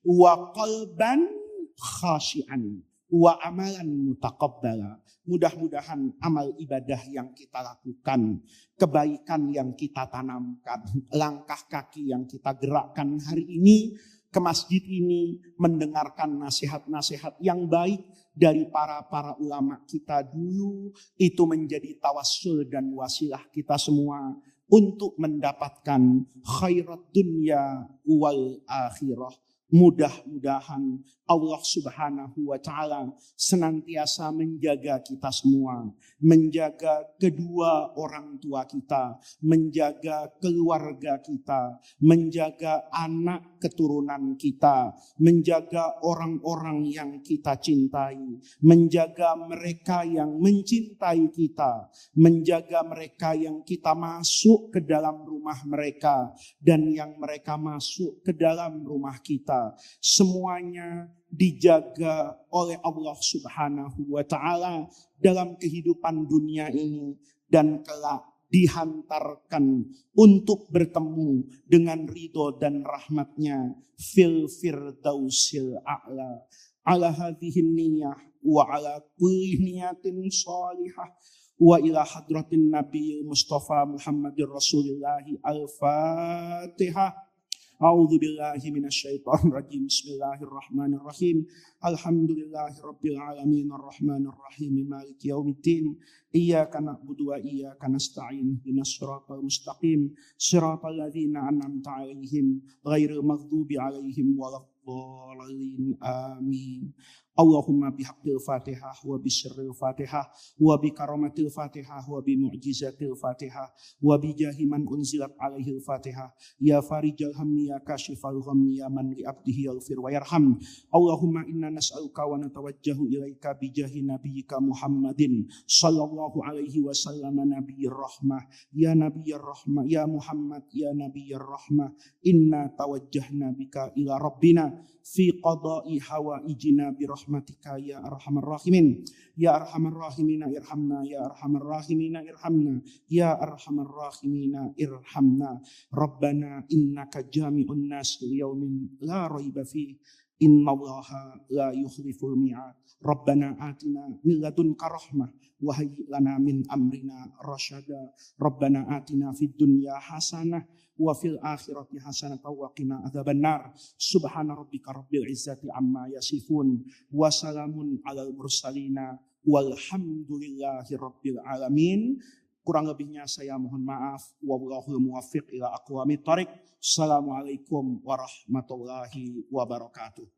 wa qalban khashian wa amalan mutaqabbala. Mudah-mudahan amal ibadah yang kita lakukan, kebaikan yang kita tanamkan, langkah kaki yang kita gerakkan hari ini, ke masjid ini mendengarkan nasihat-nasihat yang baik dari para ulama kita dulu, itu menjadi tawassul dan wasilah kita semua untuk mendapatkan khairat dunya wal akhirah. Mudah-mudahan Allah Subhanahu wa Ta'ala senantiasa menjaga kita semua, menjaga kedua orang tua kita, menjaga keluarga kita, menjaga anak keturunan kita, menjaga orang-orang yang kita cintai, menjaga mereka yang mencintai kita, menjaga mereka yang kita masuk ke dalam rumah mereka dan yang mereka masuk ke dalam rumah kita. Semuanya dijaga oleh Allah Subhanahu wa Ta'ala dalam kehidupan dunia ini, dan kelak dihantarkan untuk bertemu dengan ridho dan rahmatnya fil firdausil a'la. Ala hadhihi niyah wa ala kulli niyatin salihah wa ila hadratin Nabi Mustafa Muhammadir Rasulillahi al-Fatihah. A'udzu billahi minasyaitonir rajim. Bismillahirrahmanirrahim. Alhamdulillahirabbil alamin arrahmanir rahim maliki yaumiddin. Iyyaka na'budu wa iyyaka nasta'in. Ihdinas siratal mustaqim. Siratal ladzina an'amta 'alaihim ghairil maghdubi 'alaihim waladdallin. Amin. Allahumma bihaqqil Fatihah wa bisirril Fatihah wa bi karamatil Fatihah wa bi mu'jizatil Fatihah wa bi jahi man unzilat alaihil Fatihah ya farijal hammi ya kashifal ghammi ya man li abdihi yaghfir wa yarham. Allahumma inna nas'aluka wa natawajjahu ilaika bi jahi nabiyyika Muhammadin sallallahu alaihi wasallam nabiyyir rahmah ya nabiyyir rahmah ya Muhammad ya nabiyyir rahmah inna tawajjahna bika ila rabbina fi qada'i hawaijina bi rahmatika ya arhamar rahimin ya arhamar rahimina irhamna ya arhamar rahimina irhamna ya arhamar rahimina irhamna. Rabbana innaka jami'un nas liyaumin la raiba fi innallaha la yukhliful mi'ad. Rabbana atina min ladunka rahmah wa hayyi lana min amrina rasyada. Rabbana atina fid dunya hasanah wa fil akhirati hasanatan wa qina adzabannar. Subhana rabbika rabbil izzati amma yasifun wa salamun alal mursalina walhamdulillahi rabbil alamin. Kurang lebihnya saya mohon maaf. Wallahul muwaffiq ila aqwamit thoriq. Assalamualaikum warahmatullahi wabarakatuh.